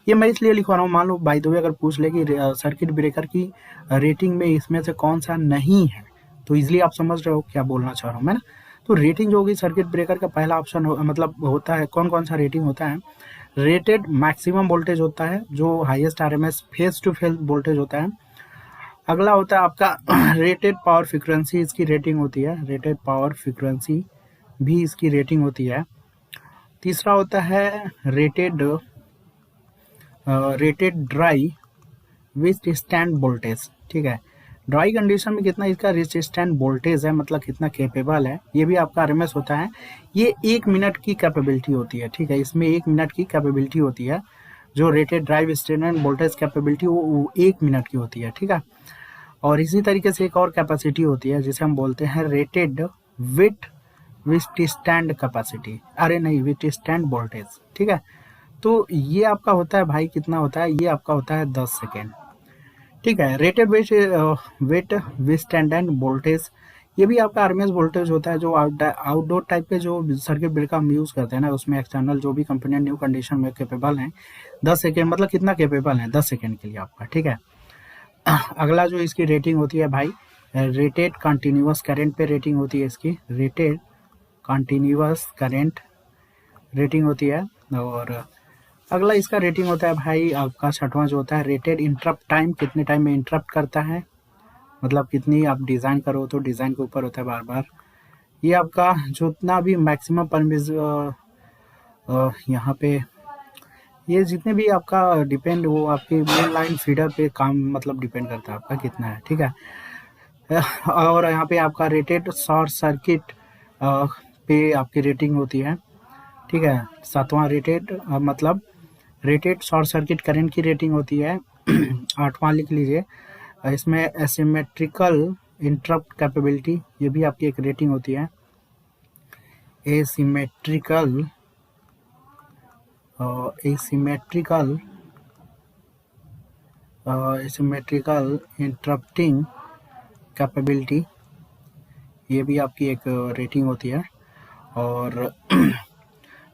ये मैं इसलिए लिखवा रहा हूँ, मान लो बाय द वे अगर पूछ ले कि सर्किट ब्रेकर की रेटिंग में इसमें से कौन सा नहीं है, तो इजीली आप समझ रहे हो क्या बोलना चाह रहा हूँ मैं ना। तो रेटिंग जो होगी सर्किट ब्रेकर का पहला ऑप्शन मतलब होता है, कौन कौन सा रेटिंग होता है, रेटेड मैक्सिमम वोल्टेज होता है जो highest RMS phase two phase voltage होता है। अगला होता है आपका रेटेड पावर फ्रीक्वेंसी, इसकी रेटिंग होती है, रेटेड पावर फ्रीक्वेंसी भी इसकी रेटिंग होती है। तीसरा होता है rated rated dry resistant voltage, ठीक है, ड्राई कंडीशन में कितना इसका रेजिस्टेंट वोल्टेज है, मतलब कितना कैपेबल है, ये भी आपका आरएमएस होता है। ये 1 मिनट की कैपेबिलिटी होती है, ठीक है, इसमें 1 मिनट की कैपेबिलिटी होती है, जो rated drive resistant voltage capability वो 1 मिनट की होती है, ठीक है। और इसी तरीके से एक और कैपेसिटी होती है जिसे हम बोलते हैं रेटेड विथ विथस्टैंड कैपेसिटी, अरे नहीं विथस्टैंड वोल्टेज, ठीक है। तो ये आपका होता है भाई, कितना होता है, ये आपका होता है 10 सेकेंड, ठीक है। रेटेड वेट विथस्टैंड वोल्टेज, ये भी आपका आरएमएस वोल्टेज होता है, जो आउटडोर टाइप के जो सर्किट ब्रेकर हम यूज़ करते हैं ना, उसमें एक्सटर्नल जो भी कंपोनेंट न्यू कंडीशन में कैपेबल हैं 10 सेकेंड, मतलब कितना कैपेबल है 10 सेकेंड के लिए आपका, ठीक है। अगला जो इसकी रेटिंग होती है भाई, रेटेड कंटिन्यूअस करंट पे रेटिंग होती है इसकी, रेटेड कंटिन्यूअस करंट रेटिंग होती है। और अगला इसका रेटिंग होता है भाई आपका छठवां जो होता है रेटेड इंटरप्ट टाइम, कितने टाइम में इंटरप्ट करता है, मतलब कितनी आप डिज़ाइन करो तो डिज़ाइन के ऊपर होता है बार बार। ये आपका जितना भी मैक्सिमम परमिज यहाँ पे ये जितने भी आपका डिपेंड, वो आपकी मेन लाइन फीडर पे काम मतलब डिपेंड करता है आपका कितना है, ठीक है। और यहाँ पे आपका रेटेड शॉर्ट सर्किट पे आपकी रेटिंग होती है, ठीक है। सातवां रेटेड मतलब रेटेड शॉर्ट सर्किट करंट की रेटिंग होती है। आठवां लिख लीजिए, इसमें एसिमेट्रिकल इंटरप्ट कैपेबिलिटी, ये भी आपकी एक रेटिंग होती है। एसिमेट्रिकल इंटरप्टिंग कैपेबिलिटी, ये भी आपकी एक रेटिंग होती है। और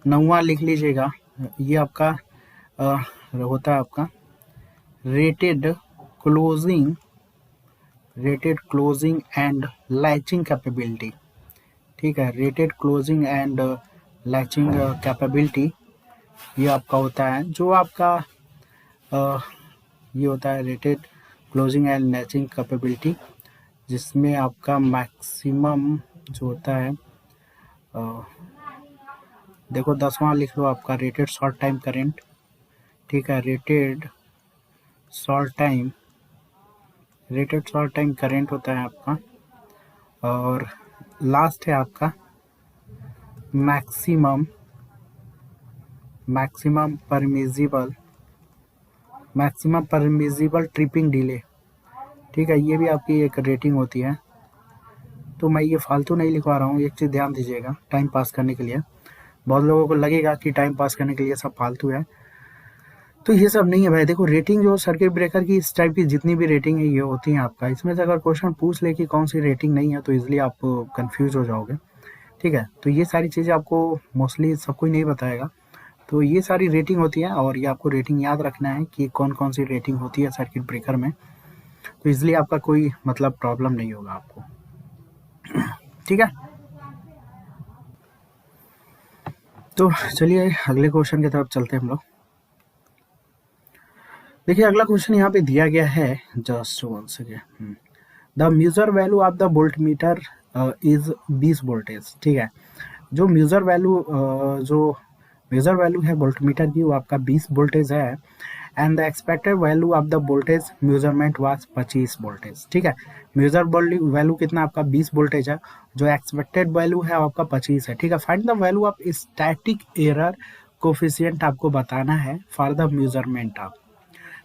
9वां लिख लीजिएगा, ये आपका होता है आपका rated closing and latching capability. ठीक है, rated closing and latching capability ये आपका होता है, जो आपका ये होता है rated closing and latching capability, जिसमें आपका मैक्सिमम जो होता है देखो 10वां लिख लो आपका रेटेड शॉर्ट टाइम करेंट। ठीक है, रेटेड शॉर्ट टाइम करेंट होता है आपका। और लास्ट है आपका मैक्सिमम परमिजिबल ट्रिपिंग डिले। ठीक है, ये भी आपकी एक रेटिंग होती है। तो मैं ये फालतू नहीं लिखवा रहा हूँ, एक चीज़ ध्यान दीजिएगा, टाइम पास करने के लिए। बहुत लोगों को लगेगा कि टाइम पास करने के लिए सब फालतू है, तो ये सब नहीं है भाई। देखो रेटिंग जो सर्किट ब्रेकर की इस टाइप की जितनी भी रेटिंग है ये होती है आपका, इसमें से अगर क्वेश्चन पूछ ले कि कौन सी रेटिंग नहीं है तो इजिली आप कंफ्यूज हो जाओगे। ठीक है, तो ये सारी चीज़ें आपको मोस्टली सब कोई नहीं बताएगा। तो ये सारी रेटिंग होती है, और ये आपको रेटिंग याद रखना है कि कौन कौन सी रेटिंग होती है सर्किट ब्रेकर में, तो इसलिए आपका कोई मतलब प्रॉब्लम नहीं होगा आपको। ठीक है, तो चलिए अगले क्वेश्चन की तरफ चलते हैं हम लोग। देखिए अगला क्वेश्चन यहाँ पे दिया गया है, just one second. The measure value of the volt meter is 20 voltage. ठीक है, जो मेजर वैल्यू है वोल्ट मीटर की वो आपका 20 वोल्टेज है, and the expected value of the voltage measurement was 25 voltage. ठीक है, मेजर वैल्यू कितना आपका 20 वोल्टेज है, जो एक्सपेक्टेड वैल्यू है आपका 25 है। ठीक है, find the value of static error coefficient आपको बताना है for the measurement of,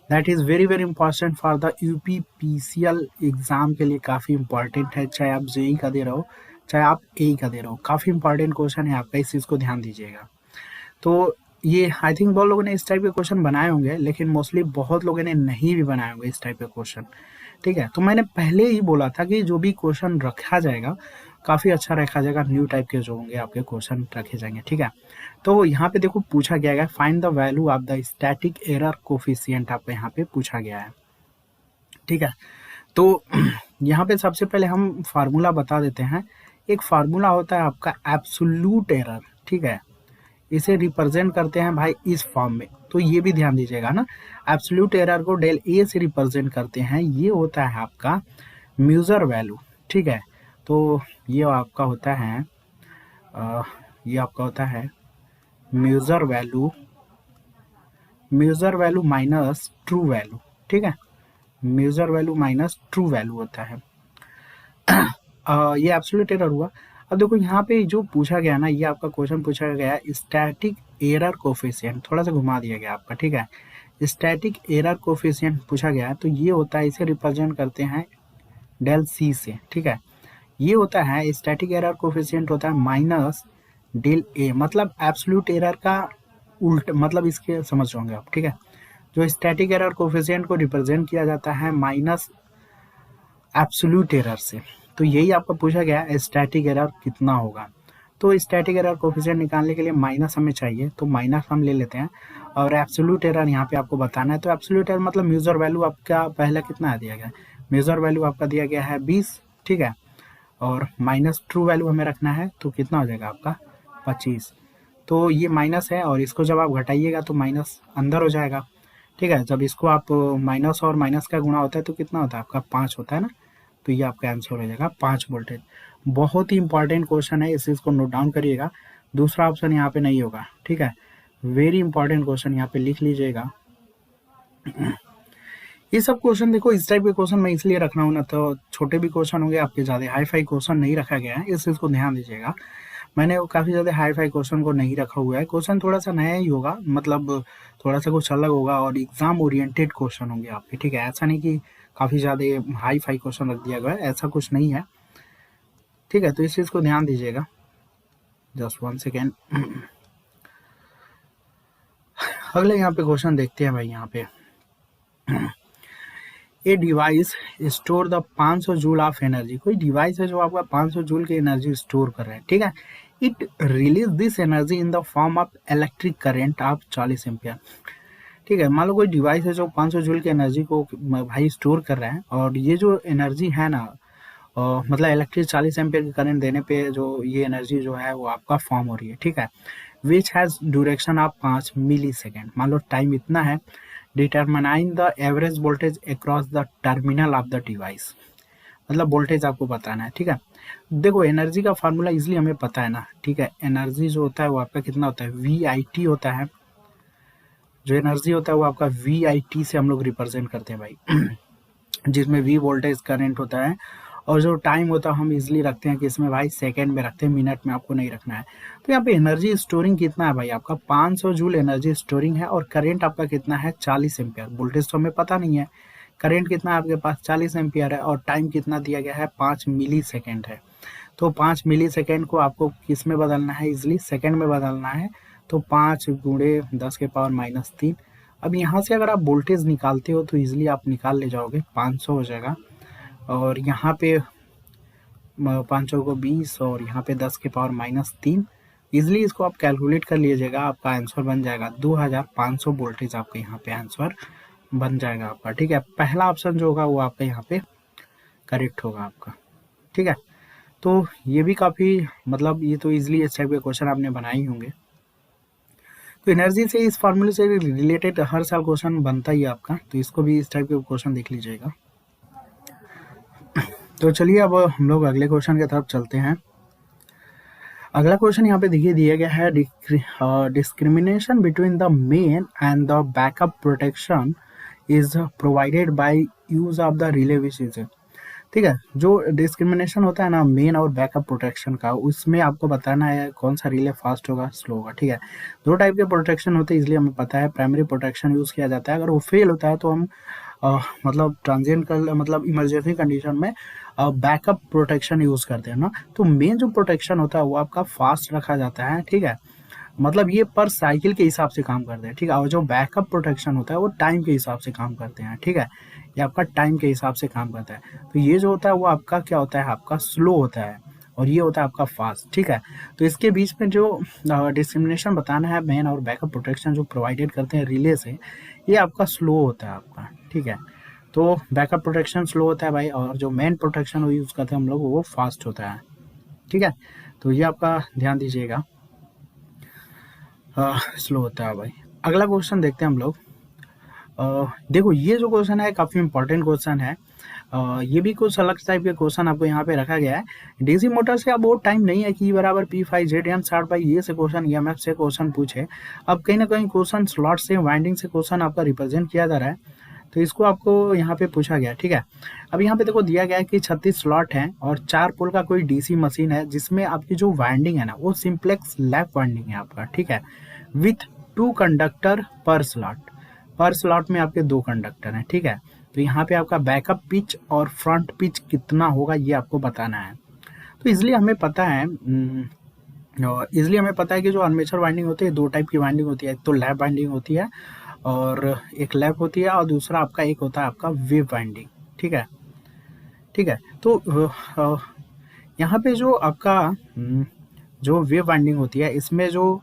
that is very very important for the UPPCL exam के लिए, काफ़ी इंपॉर्टेंट है, चाहे आप जेई का दे रहे हो चाहे आप ए का दे रहे हो, काफ़ी इंपॉर्टेंट क्वेश्चन है आपका, इस चीज़ को ध्यान दीजिएगा। तो ये आई थिंक बहुत लोगों ने इस टाइप के क्वेश्चन बनाए होंगे, लेकिन मोस्टली बहुत लोगों ने नहीं भी बनाए होंगे इस टाइप के क्वेश्चन। ठीक है, तो मैंने पहले ही बोला था कि जो भी क्वेश्चन रखा जाएगा काफ़ी अच्छा रखा जाएगा, न्यू टाइप के जो होंगे आपके क्वेश्चन रखे जाएंगे। ठीक है, तो यहाँ पे देखो पूछा गया है find the value of the static error coefficient, आपको यहाँ पे पूछा गया है। ठीक है, तो यहाँ पे सबसे पहले हम फार्मूला बता देते हैं। एक फार्मूला होता है आपका एब्सोल्यूट एरर। ठीक है, इसे रिप्रेजेंट करते हैं भाई इस फॉर्म में, तो ये भी ध्यान दीजिएगा ना, एब्सोल्यूट एरर को डेल ए से रिप्रेजेंट करते हैं, ये होता है आपका मेजर वैल्यू। ठीक है, तो ये आपका होता है measure value minus true value. ठीक है, measure value minus true value होता है। ये एब्सोल्यूट एरर हुआ। अब देखो यहाँ पे जो पूछा गया ना, ये आपका क्वेश्चन पूछा गया स्टैटिक एरर कोफिशिएंट, थोड़ा सा घुमा दिया गया आपका। ठीक है, स्टैटिक एरर कोफिशिएंट पूछा गया है, तो ये होता है, इसे रिप्रेजेंट करते हैं डेल सी से। ठीक है, ये होता है स्टैटिक एरर कोफिशिएंट होता है माइनस डेल ए, मतलब एब्सोल्यूट एरर का उल्ट, मतलब इसके समझ होंगे आप। ठीक है, जो स्टैटिक एरर कोफिशिएंट को रिप्रेजेंट किया जाता है माइनस एब्सोल्यूट एरर से, तो यही आपको पूछा गया है स्टैटिक एरर कितना होगा। तो स्टैटिक एरर कोफिशिएंट निकालने के लिए माइनस हमें चाहिए, तो माइनस हम ले लेते हैं, और एब्सोल्यूट एरर यहाँ पे आपको बताना है। तो एब्सोल्यूट एरर मतलब मेजर वैल्यू आपका पहला कितना दिया गया है, मेजर वैल्यू आपका दिया गया है 20। ठीक है, और माइनस ट्रू वैल्यू हमें रखना है, तो कितना हो जाएगा आपका 25। तो ये माइनस है, और इसको जब आप घटाइएगा तो माइनस अंदर हो जाएगा। ठीक है, जब इसको आप माइनस और माइनस का गुणा होता है तो कितना होता है आपका 5 होता है ना, तो ये आपका आंसर हो जाएगा 5 वोल्टेज। बहुत ही इंपॉर्टेंट क्वेश्चन है, इस चीज़ को नोट डाउन करिएगा, दूसरा ऑप्शन यहाँ पे नहीं होगा। ठीक है, वेरी इंपॉर्टेंट क्वेश्चन यहाँ पे लिख लीजिएगा। ये सब क्वेश्चन देखो इस टाइप के क्वेश्चन मैं इसलिए रख रहा हूँ ना, तो छोटे भी क्वेश्चन होंगे आपके, ज़्यादा हाई फाई क्वेश्चन नहीं रखा गया है, इस चीज़ को ध्यान दीजिएगा। मैंने काफ़ी ज़्यादा हाई फाई क्वेश्चन को नहीं रखा हुआ है, क्वेश्चन थोड़ा सा नया ही होगा, मतलब थोड़ा सा कुछ अलग होगा, और एग्जाम ओरिएंटेड क्वेश्चन होंगे आपके। ठीक है, ऐसा नहीं कि काफ़ी ज़्यादा हाई फाई क्वेश्चन रख दिया गया है, ऐसा कुछ नहीं है। ठीक है, तो इस चीज़ को ध्यान दीजिएगा। Just 1 second. अगले यहाँ पे क्वेश्चन देखते हैं भाई। यहाँ पे a device store the 500 joule of energy. कोई डिवाइस है जो आपका 500 जूल की एनर्जी स्टोर कर रहा है, ठीक है। It release this energy in the form of electric current of 40 ampere, ठीक है। मान लो कोई डिवाइस है जो 500 जूल की एनर्जी को भाई स्टोर कर रहा है, और ये जो एनर्जी है ना, मतलब इलेक्ट्रिक 40 एम्पियर की करंट देने पे जो ये एनर्जी जो है वो आपका फॉर्म हो रही है, ठीक है। Which has duration of 5 millisecond. मान लो टाइम इतना है। Determine the average voltage across the terminal of the device, मतलब वोल्टेज आपको बताना है, ठीक है। देखो एनर्जी का फार्मूला इजिली हमें पता है ना, ठीक है। एनर्जी जो होता है वो आपका कितना होता है, VIT होता है। जो एनर्जी होता है वो आपका VIT से हम लोग रिप्रेजेंट करते हैं भाई, जिसमें V वोल्टेज करंट होता है, और जो टाइम होता है हम इजिली रखते हैं कि इसमें भाई सेकंड में रखते हैं, मिनट में आपको नहीं रखना है। तो यहाँ पे एनर्जी स्टोरिंग कितना है भाई, आपका 500 जूल एनर्जी स्टोरिंग है, और करंट आपका कितना है 40 एम्पियर। वोल्टेज तो हमें पता नहीं है, करंट कितना है आपके पास 40 एम्पियर है, और टाइम कितना दिया गया है 5 मिली सेकेंड है। तो 5 मिली सेकेंड को आपको किस में बदलना है, इजिली सेकेंड में बदलना है। तो 5 गुणे 10 के पावर -3। अब यहाँ से अगर आप वोल्टेज निकालते हो तो इजिली आप निकाल ले जाओगे, 500 हो जाएगा, और यहाँ पे 500 को 20, और यहाँ पे 10 के पावर -3। इजिली इसको आप कैलकुलेट कर लीजिएगा, आपका आंसर बन जाएगा 2500 वोल्टेज। आपका यहाँ पे आंसर बन जाएगा आपका, ठीक है। पहला ऑप्शन जो होगा वो आपका यहाँ पे करेक्ट होगा आपका, ठीक है। तो ये भी काफ़ी, मतलब ये तो इजिली इस टाइप के क्वेश्चन आपने बनाए ही होंगे। तो एनर्जी से इस फार्मूले से रिलेटेड हर साल क्वेश्चन बनता ही है आपका, तो इसको भी इस टाइप के क्वेश्चन देख लीजिएगा। तो चलिए अब हम लोग अगले क्वेश्चन की तरफ चलते हैं। अगला क्वेश्चन यहाँ पे देखिए दिया गया है, discrimination between the main and the backup protection is provided by use of the relay which is, ठीक है। जो डिस्क्रिमिनेशन होता है ना मेन और बैकअप प्रोटेक्शन का, उसमें आपको बताना है कौन सा रिले फास्ट होगा स्लो होगा, ठीक है। दो टाइप के प्रोटेक्शन होते हैं, इसलिए हमें पता है प्राइमरी प्रोटेक्शन यूज़ किया जाता है। अगर वो फेल होता है तो हम मतलब ट्रांजिएंट कर, मतलब इमरजेंसी कंडीशन में बैकअप प्रोटेक्शन यूज़ करते हैं ना। तो मेन जो प्रोटेक्शन होता है वो आपका फास्ट रखा जाता है, ठीक है। मतलब ये पर साइकिल के हिसाब से काम करते हैं, ठीक है। और जो बैकअप प्रोटेक्शन होता है वो टाइम के हिसाब से काम करते हैं, ठीक है। ये आपका टाइम के हिसाब से काम करता है। तो ये जो होता है वो आपका क्या होता है, आपका स्लो होता है, और ये होता है आपका फास्ट, ठीक है। तो इसके बीच में जो डिस्क्रिमिनेशन बताना है मेन और बैकअप प्रोटेक्शन जो प्रोवाइडेड करते हैं रिले से, ये आपका स्लो होता है आपका, ठीक है। तो बैकअप प्रोटेक्शन स्लो होता है भाई, और जो मेन प्रोटेक्शन वो यूज़ करते हैं हम लोग वो फास्ट होता है, ठीक है। तो ये आपका ध्यान दीजिएगा, स्लो होता है भाई। अगला क्वेश्चन देखते हैं हम लोग। देखो ये जो क्वेश्चन है काफ़ी इंपॉर्टेंट क्वेश्चन है। ये भी कुछ अलग टाइप के क्वेश्चन आपको यहाँ पे रखा गया है। डीसी मोटर से अब वो टाइम नहीं है कि E = P5 ZN 60/E से क्वेश्चन EMF से क्वेश्चन पूछे। अब कहीं ना कहीं क्वेश्चन स्लॉट से वाइंडिंग से क्वेश्चन आपका रिप्रेजेंट किया जा रहा है, तो इसको आपको यहाँ पे पूछा गया, ठीक है। अब यहाँ पे देखो दिया गया है कि 36 स्लॉट हैं और 4 पोल का कोई डीसी मशीन है, जिसमें आपकी जो वाइंडिंग है ना वो सिंप्लेक्स लैप वाइंडिंग है आपका, ठीक है। विथ 2 कंडक्टर पर स्लॉट में आपके 2 कंडक्टर हैं, ठीक है। तो यहाँ पे आपका बैकअप पिच और फ्रंट पिच कितना होगा ये आपको बताना है। तो इसलिए हमें पता है कि जो आर्मेचर वाइंडिंग होती है 2 टाइप की वाइंडिंग होती है, एक तो लैप वाइंडिंग होती है और एक लैप होती है, और दूसरा आपका एक होता है आपका वेव वाइंडिंग, ठीक है। तो यहाँ पे जो आपका जो वेव वाइंडिंग होती है इसमें जो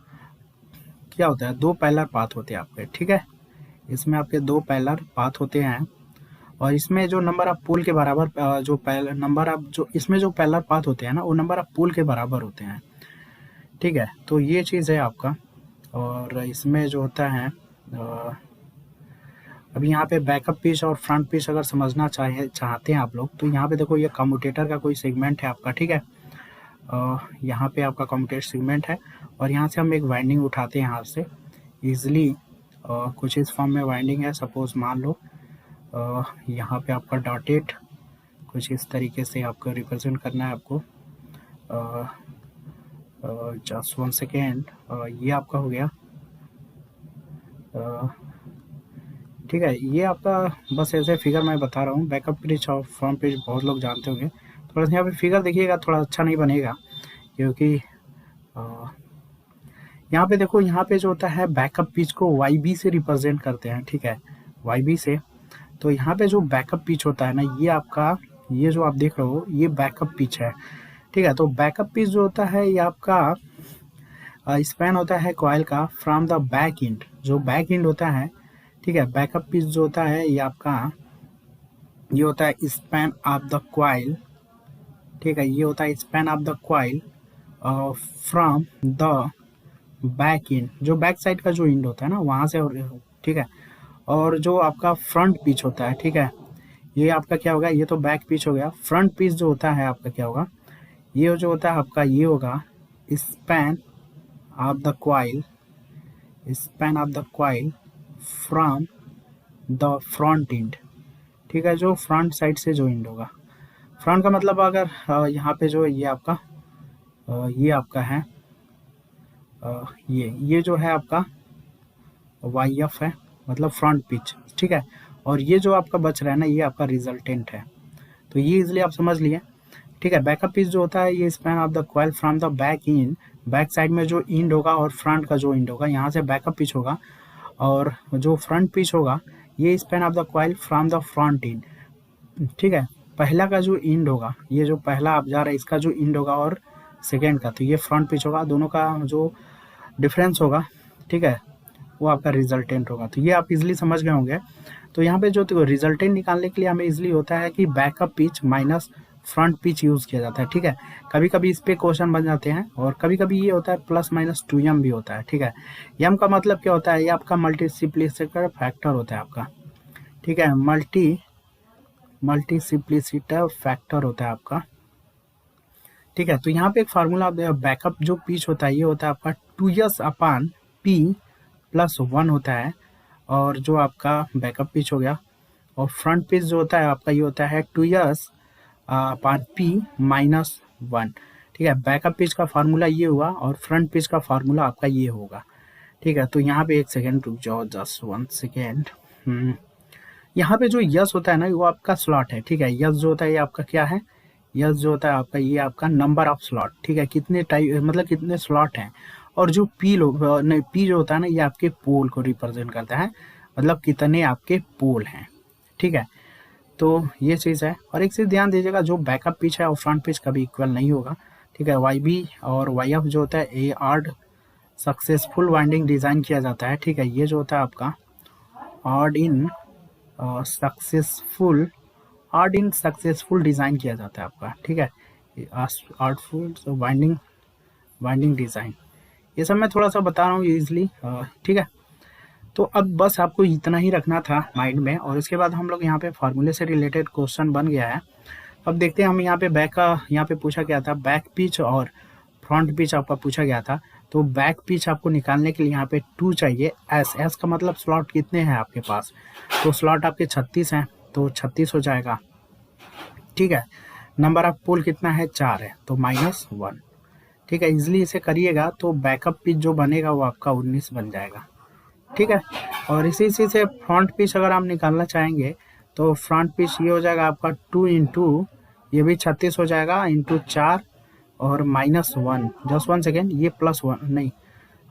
क्या होता है, 2 पैरेलल पाथ होते हैं आपके, ठीक है। इसमें आपके 2 पैरेलल पाथ होते हैं, और इसमें जो नंबर ऑफ पोल के बराबर इसमें जो पैरेलल पाथ होते हैं ना वो नंबर ऑफ पोल के बराबर होते हैं, ठीक है। तो ये चीज़ है आपका। और इसमें जो होता है अभी यहाँ पे बैकअप पिच और फ्रंट पिच अगर समझना चाहते हैं आप लोग, तो यहाँ पे देखो ये कम्यूटेटर का कोई सेगमेंट है आपका, ठीक है। यहाँ पे आपका कम्यूटेटर सेगमेंट है, और यहाँ से हम एक वाइंडिंग उठाते हैं यहाँ से ईजिली। कुछ इस फॉर्म में वाइंडिंग है, सपोज मान लो यहाँ पे आपका डॉटेड कुछ इस तरीके से आपको रिप्रेजेंट करना है आपको। जस्ट 1 सेकेंड, ये आपका हो गया, ठीक है। ये आपका बस ऐसे फिगर मैं बता रहा हूँ, बैकअप पिच और फ्रंट पिच बहुत लोग जानते होंगे। थोड़ा सा यहाँ पे फिगर देखिएगा, थोड़ा अच्छा नहीं बनेगा, क्योंकि यहाँ पे देखो, यहाँ पे जो होता है बैकअप पिच को वाई बी से रिप्रेजेंट करते हैं, ठीक है, वाई बी से। तो यहाँ पे जो बैकअप पिच होता है ना, ये आपका, ये जो आप देख रहे हो ये बैकअप पिच है, ठीक है। तो बैकअप पिच जो होता है ये आपका स्पैन होता है कॉइल का फ्रॉम द बैक एंड, जो बैक एंड होता है, ठीक है। बैकअप पिच जो होता है ये आपका, ये होता है स्पैन ऑफ द कॉइल, ठीक है, ये होता है span of the coil from the back and, जो बैक साइड का जो एंड होता है ना वहाँ से, और ठीक है। और जो आपका फ्रंट पिच होता है, ठीक है, ये आपका क्या होगा, ये तो बैक पिच हो गया। फ्रंट पिच जो होता है आपका क्या होगा, ये जो होता है आपका ये होगा span of the coil, span of the coil from the front end, ठीक है, जो फ्रंट साइड से जो एंड होगा। फ्रंट का मतलब अगर यहाँ पे जो ये आपका ये आपका है ये जो है आपका वाई एफ है, मतलब फ्रंट पिच, ठीक है। और ये जो आपका बच रहा है ना ये आपका रिजल्टेंट है। तो ये इजिली आप समझ लिए, ठीक है। बैकअप पिच जो होता है ये span of the coil from the back in, back side में जो इंड होगा और फ्रंट का जो इंड होगा, यहाँ से बैकअप पिच होगा। और जो फ्रंट पिच होगा ये span of the coil from the front in, ठीक है। पहला का जो इंड होगा, ये जो पहला आप जा रहा है इसका जो इंड होगा और सेकेंड का, तो ये फ्रंट पिच होगा, दोनों का जो डिफरेंस होगा, ठीक है, वो आपका रिजल्टेंट होगा। तो ये आप इजिली समझ गए होंगे। तो यहाँ पे जो तो रिजल्टेंट निकालने के लिए हमें इजिली होता है कि backup pitch minus front pitch use किया जाता है, ठीक है। कभी कभी इस पे क्वेश्चन बन जाते हैं, और कभी कभी ये होता है प्लस माइनस 2m भी होता है, ठीक है। यम का मतलब क्या होता है, ये आपका मल्टीसिप्लिसिटर फैक्टर होता है आपका, ठीक है, मल्टीसिप्लिसिटर फैक्टर होता है आपका, ठीक है। तो यहाँ पे एक फार्मूला बैकअप जो पिच होता है ये होता है आपका 2s अपान p प्लस 1 होता है, और जो आपका बैकअप पिच हो गया। और फ्रंट पिच जो होता है आपका ये होता है 2s अपान p माइनस 1, ठीक है। बैकअप पिच का फार्मूला ये हुआ और फ्रंट पिच का फार्मूला आपका ये होगा, ठीक है। तो यहाँ पे एक सेकेंड रुक जाओ, जस्ट 1 सेकेंड। यहाँ पे जो यस होता है ना वो आपका स्लॉट है, ठीक है। यस जो होता है ये आपका क्या है, यस जो होता है आपका ये आपका नंबर ऑफ स्लॉट, ठीक है, कितने टाइप मतलब कितने स्लॉट हैं। और जो पी नहीं, पी जो होता है ना ये आपके पोल को रिप्रेजेंट करता है, मतलब कितने आपके पोल हैं, ठीक है। तो ये चीज़ है। और एक चीज़ ध्यान दीजिएगा, जो बैकअप पिच है और फ्रंट पिच कभी इक्वल नहीं होगा, ठीक है। वाई बी और वाई एफ जो होता है ए आर्ड सक्सेसफुल वाइंडिंग डिज़ाइन किया जाता है, ठीक है। ये जो होता है आपका art in successful, art in successful design किया जाता है आपका, ठीक है। आर्टफुल वाइंडिंग डिज़ाइन, ये सब मैं थोड़ा सा बता रहा हूँ ईजिली, ठीक है। तो अब बस आपको इतना ही रखना था माइंड में, और इसके बाद हम लोग यहाँ पे फार्मूले से रिलेटेड क्वेश्चन बन गया है। अब देखते हैं हम यहाँ पे बैक का, यहाँ पे पूछा गया था बैक पिच और फ्रंट पिच आपका पूछा गया था। तो बैक पिच आपको निकालने के लिए यहाँ पे 2 चाहिए। एस का मतलब स्लॉट कितने हैं आपके पास, तो स्लॉट आपके 36 हैं, तो 36 हो जाएगा, ठीक है। नंबर ऑफ पोल कितना है, 4 है, तो -1, ठीक है। इजिली इसे करिएगा तो बैकअप पिच जो बनेगा वो आपका 19 बन जाएगा, ठीक है। और इसी से फ्रंट पिच अगर आप निकालना चाहेंगे तो फ्रंट पिच ये हो जाएगा आपका 2 इंटू, ये भी 36 हो जाएगा, इंटू 4 और -1, जस्ट 1 सेकेंड, ये +1 नहीं,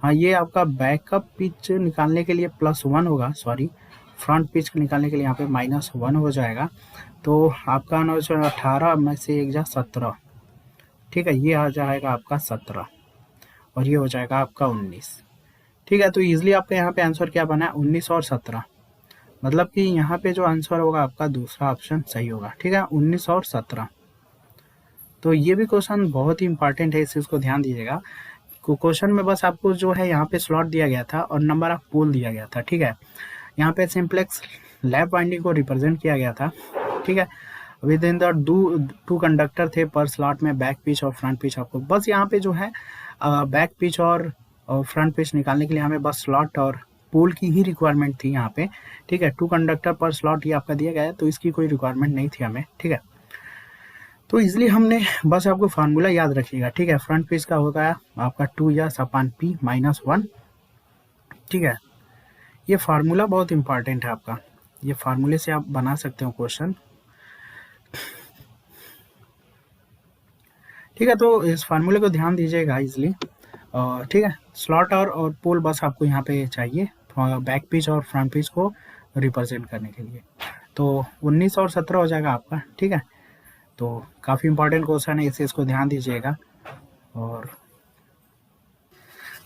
हाँ ये आपका बैकअप पिच निकालने के लिए +1 होगा, सॉरी, फ्रंट पिच निकालने के लिए यहाँ पे -1 हो जाएगा। तो आपका आना 18 में से 1 जा 17, ठीक है, ये आ जाएगा आपका 17 और ये हो जाएगा आपका 19, ठीक है। तो इजिली आपका यहाँ पे आंसर क्या बना है, 19 और 17, मतलब कि यहाँ पे जो आंसर होगा आपका दूसरा ऑप्शन सही होगा, ठीक है, 19 और 17। तो ये भी क्वेश्चन बहुत ही इंपॉर्टेंट है, इस चीज़ को ध्यान दीजिएगा। क्वेश्चन में बस आपको जो है यहाँ पे स्लॉट दिया गया था और नंबर ऑफ पोल दिया गया था, ठीक है। यहाँ पे सिंप्लेक्स लैप वाइंडिंग को रिप्रेजेंट किया गया था, ठीक है। With in the two conductor थे पर स्लॉट में बैक पिच और फ्रंट पिच आपको बस यहाँ पे जो है बैक पिच और फ्रंट पिच निकालने के लिए हमें बस स्लॉट और पोल की ही रिक्वायरमेंट थी यहाँ पे, ठीक है। 2 कंडक्टर पर स्लॉट ये आपका दिया गया है, तो इसकी कोई रिक्वायरमेंट नहीं थी हमें, ठीक है। तो इसलिए हमने बस आपको फार्मूला याद रखिएगा, ठीक है। फ्रंट पेज का होगा आपका 2s अपान p -1, ठीक है। ये फार्मूला बहुत इंपॉर्टेंट है आपका, ये फार्मूले से आप बना सकते हो क्वेश्चन, ठीक है। तो इस फार्मूले को ध्यान दीजिएगा इजिली। ठीक है, स्लॉटर और पोल बस आपको यहाँ पे चाहिए बैक पिच और फ्रंट पिच को रिप्रेजेंट करने के लिए। तो 19 और 17 हो जाएगा आपका, ठीक है। तो काफ़ी इंपॉर्टेंट क्वेश्चन है, इसे इसको ध्यान दीजिएगा। और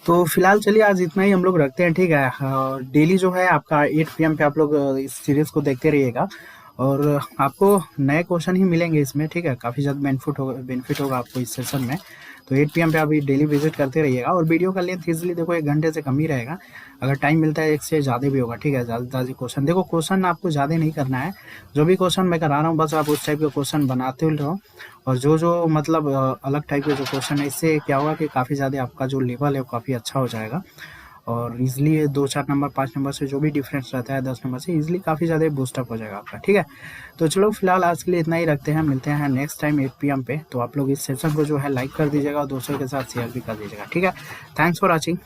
तो फिलहाल चलिए आज इतना ही हम लोग रखते हैं, ठीक है। डेली जो है आपका 8 PM पे आप लोग इस सीरीज़ को देखते रहिएगा और आपको नए क्वेश्चन ही मिलेंगे इसमें, ठीक है। काफ़ी ज़्यादा बेनिफिट होगा आपको इस सेशन में। तो 8 PM पे आप डेली विजिट करते रहिएगा और वीडियो का लेंथ इजीली देखो 1 घंटे से कम ही रहेगा। अगर टाइम मिलता है 1 से ज़्यादा भी होगा, ठीक है। ज़्यादा से ज़्यादा क्वेश्चन देखो, क्वेश्चन आपको ज़्यादा नहीं करना है। जो भी क्वेश्चन मैं करा रहा हूँ बस आप उस टाइप के क्वेश्चन बनाते रहो। और जो मतलब अलग टाइप के जो क्वेश्चन है, इससे क्या होगा कि काफ़ी ज़्यादा आपका जो लेवल है वो काफ़ी अच्छा हो जाएगा। और ईज़िली 2-4 नंबर 5 नंबर से जो भी डिफरेंस रहता है 10 नंबर से ईज़िली काफ़ी ज़्यादा बूस्टअप हो जाएगा आपका, ठीक है। तो चलो फिलहाल आज के लिए इतना ही रखते हैं, मिलते हैं नेक्स्ट टाइम 8 PM पे। तो आप लोग इस सेशन को जो है लाइक कर दीजिएगा और दोस्तों के साथ शेयर भी कर दीजिएगा, ठीक है। Thanks for watching.